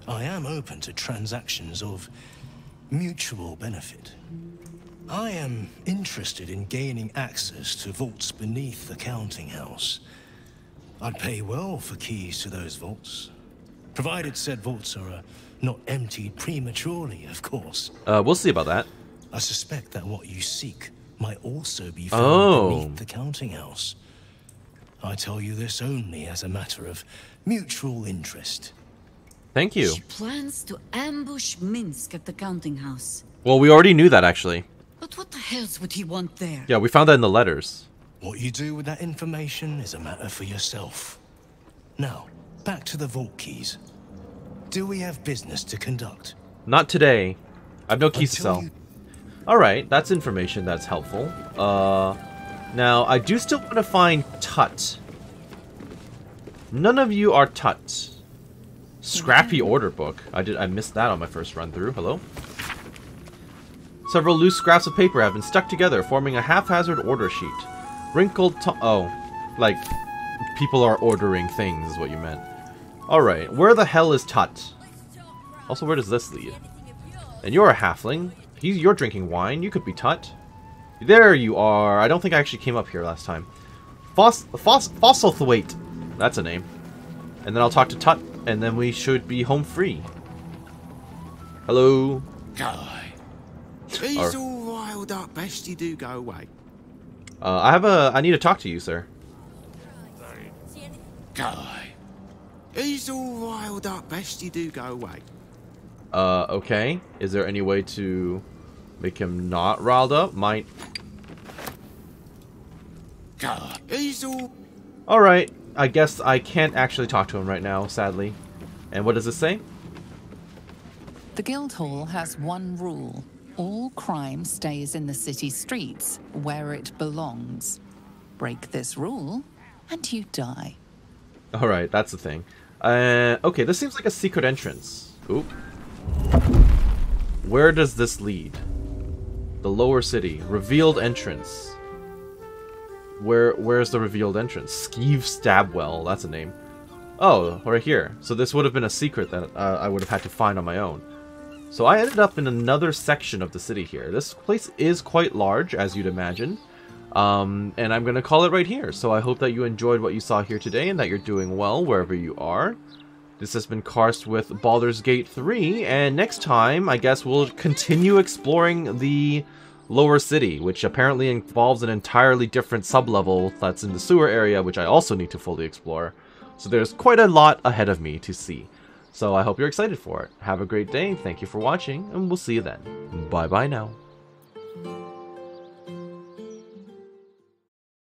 Speaker 20: I am open to transactions of mutual benefit. I am interested in gaining access to vaults beneath the counting house. I'd pay well for keys to those vaults, provided said vaults are not emptied prematurely, of course.
Speaker 1: We'll see about that.
Speaker 20: I suspect that what you seek might also be found beneath the counting house. I tell you this only as a matter of mutual interest.
Speaker 1: Thank you.
Speaker 2: She plans to ambush Minsk at the counting house.
Speaker 1: Well, we already knew that, actually.
Speaker 2: But what the hells would he want there?
Speaker 1: Yeah, we found that in the letters.
Speaker 20: What you do with that information is a matter for yourself. Now, back to the vault keys. Do we have business to conduct?
Speaker 1: Not today. I have no keys to sell. Alright, that's information that's helpful. Now, I do still want to find Tut. None of you are Tut. Scrappy order book. I missed that on my first run through. Hello? Several loose scraps of paper have been stuck together, forming a haphazard order sheet. Wrinkled oh, like people are ordering things is what you meant. Alright, where the hell is Tut? Also, where does this lead? And you're a halfling. You're drinking wine. You could be Tut. There you are. I don't think I actually came up here last time. Fossilthwaite. That's a name. And then I'll talk to Tut, and then we should be home free. Hello.
Speaker 16: Guy. He's all riled up. Best you do go away.
Speaker 1: I need to talk to you, sir.
Speaker 16: Guy. He's all riled up. Best you do go away.
Speaker 1: Okay. Is there any way to make him not riled up? Might.
Speaker 16: God, he's all.
Speaker 1: Alright. I guess I can't actually talk to him right now, sadly. And what does this say?
Speaker 4: The Guildhall has one rule. All crime stays in the city streets, where it belongs. Break this rule, and you die.
Speaker 1: Alright, that's the thing. Okay, this seems like a secret entrance. Oop. Where does this lead? The lower city. Revealed entrance. Where's the revealed entrance? Skeeve Stabwell. That's a name. Oh, right here. So this would have been a secret that I would have had to find on my own. So I ended up in another section of the city here. This place is quite large, as you'd imagine. And I'm going to call it right here. So I hope that you enjoyed what you saw here today and that you're doing well wherever you are. This has been Karst with Baldur's Gate 3, and next time, I guess we'll continue exploring the lower city, which apparently involves an entirely different sublevel that's in the sewer area, which I also need to fully explore. So there's quite a lot ahead of me to see. So I hope you're excited for it. Have a great day, thank you for watching, and we'll see you then. Bye-bye now.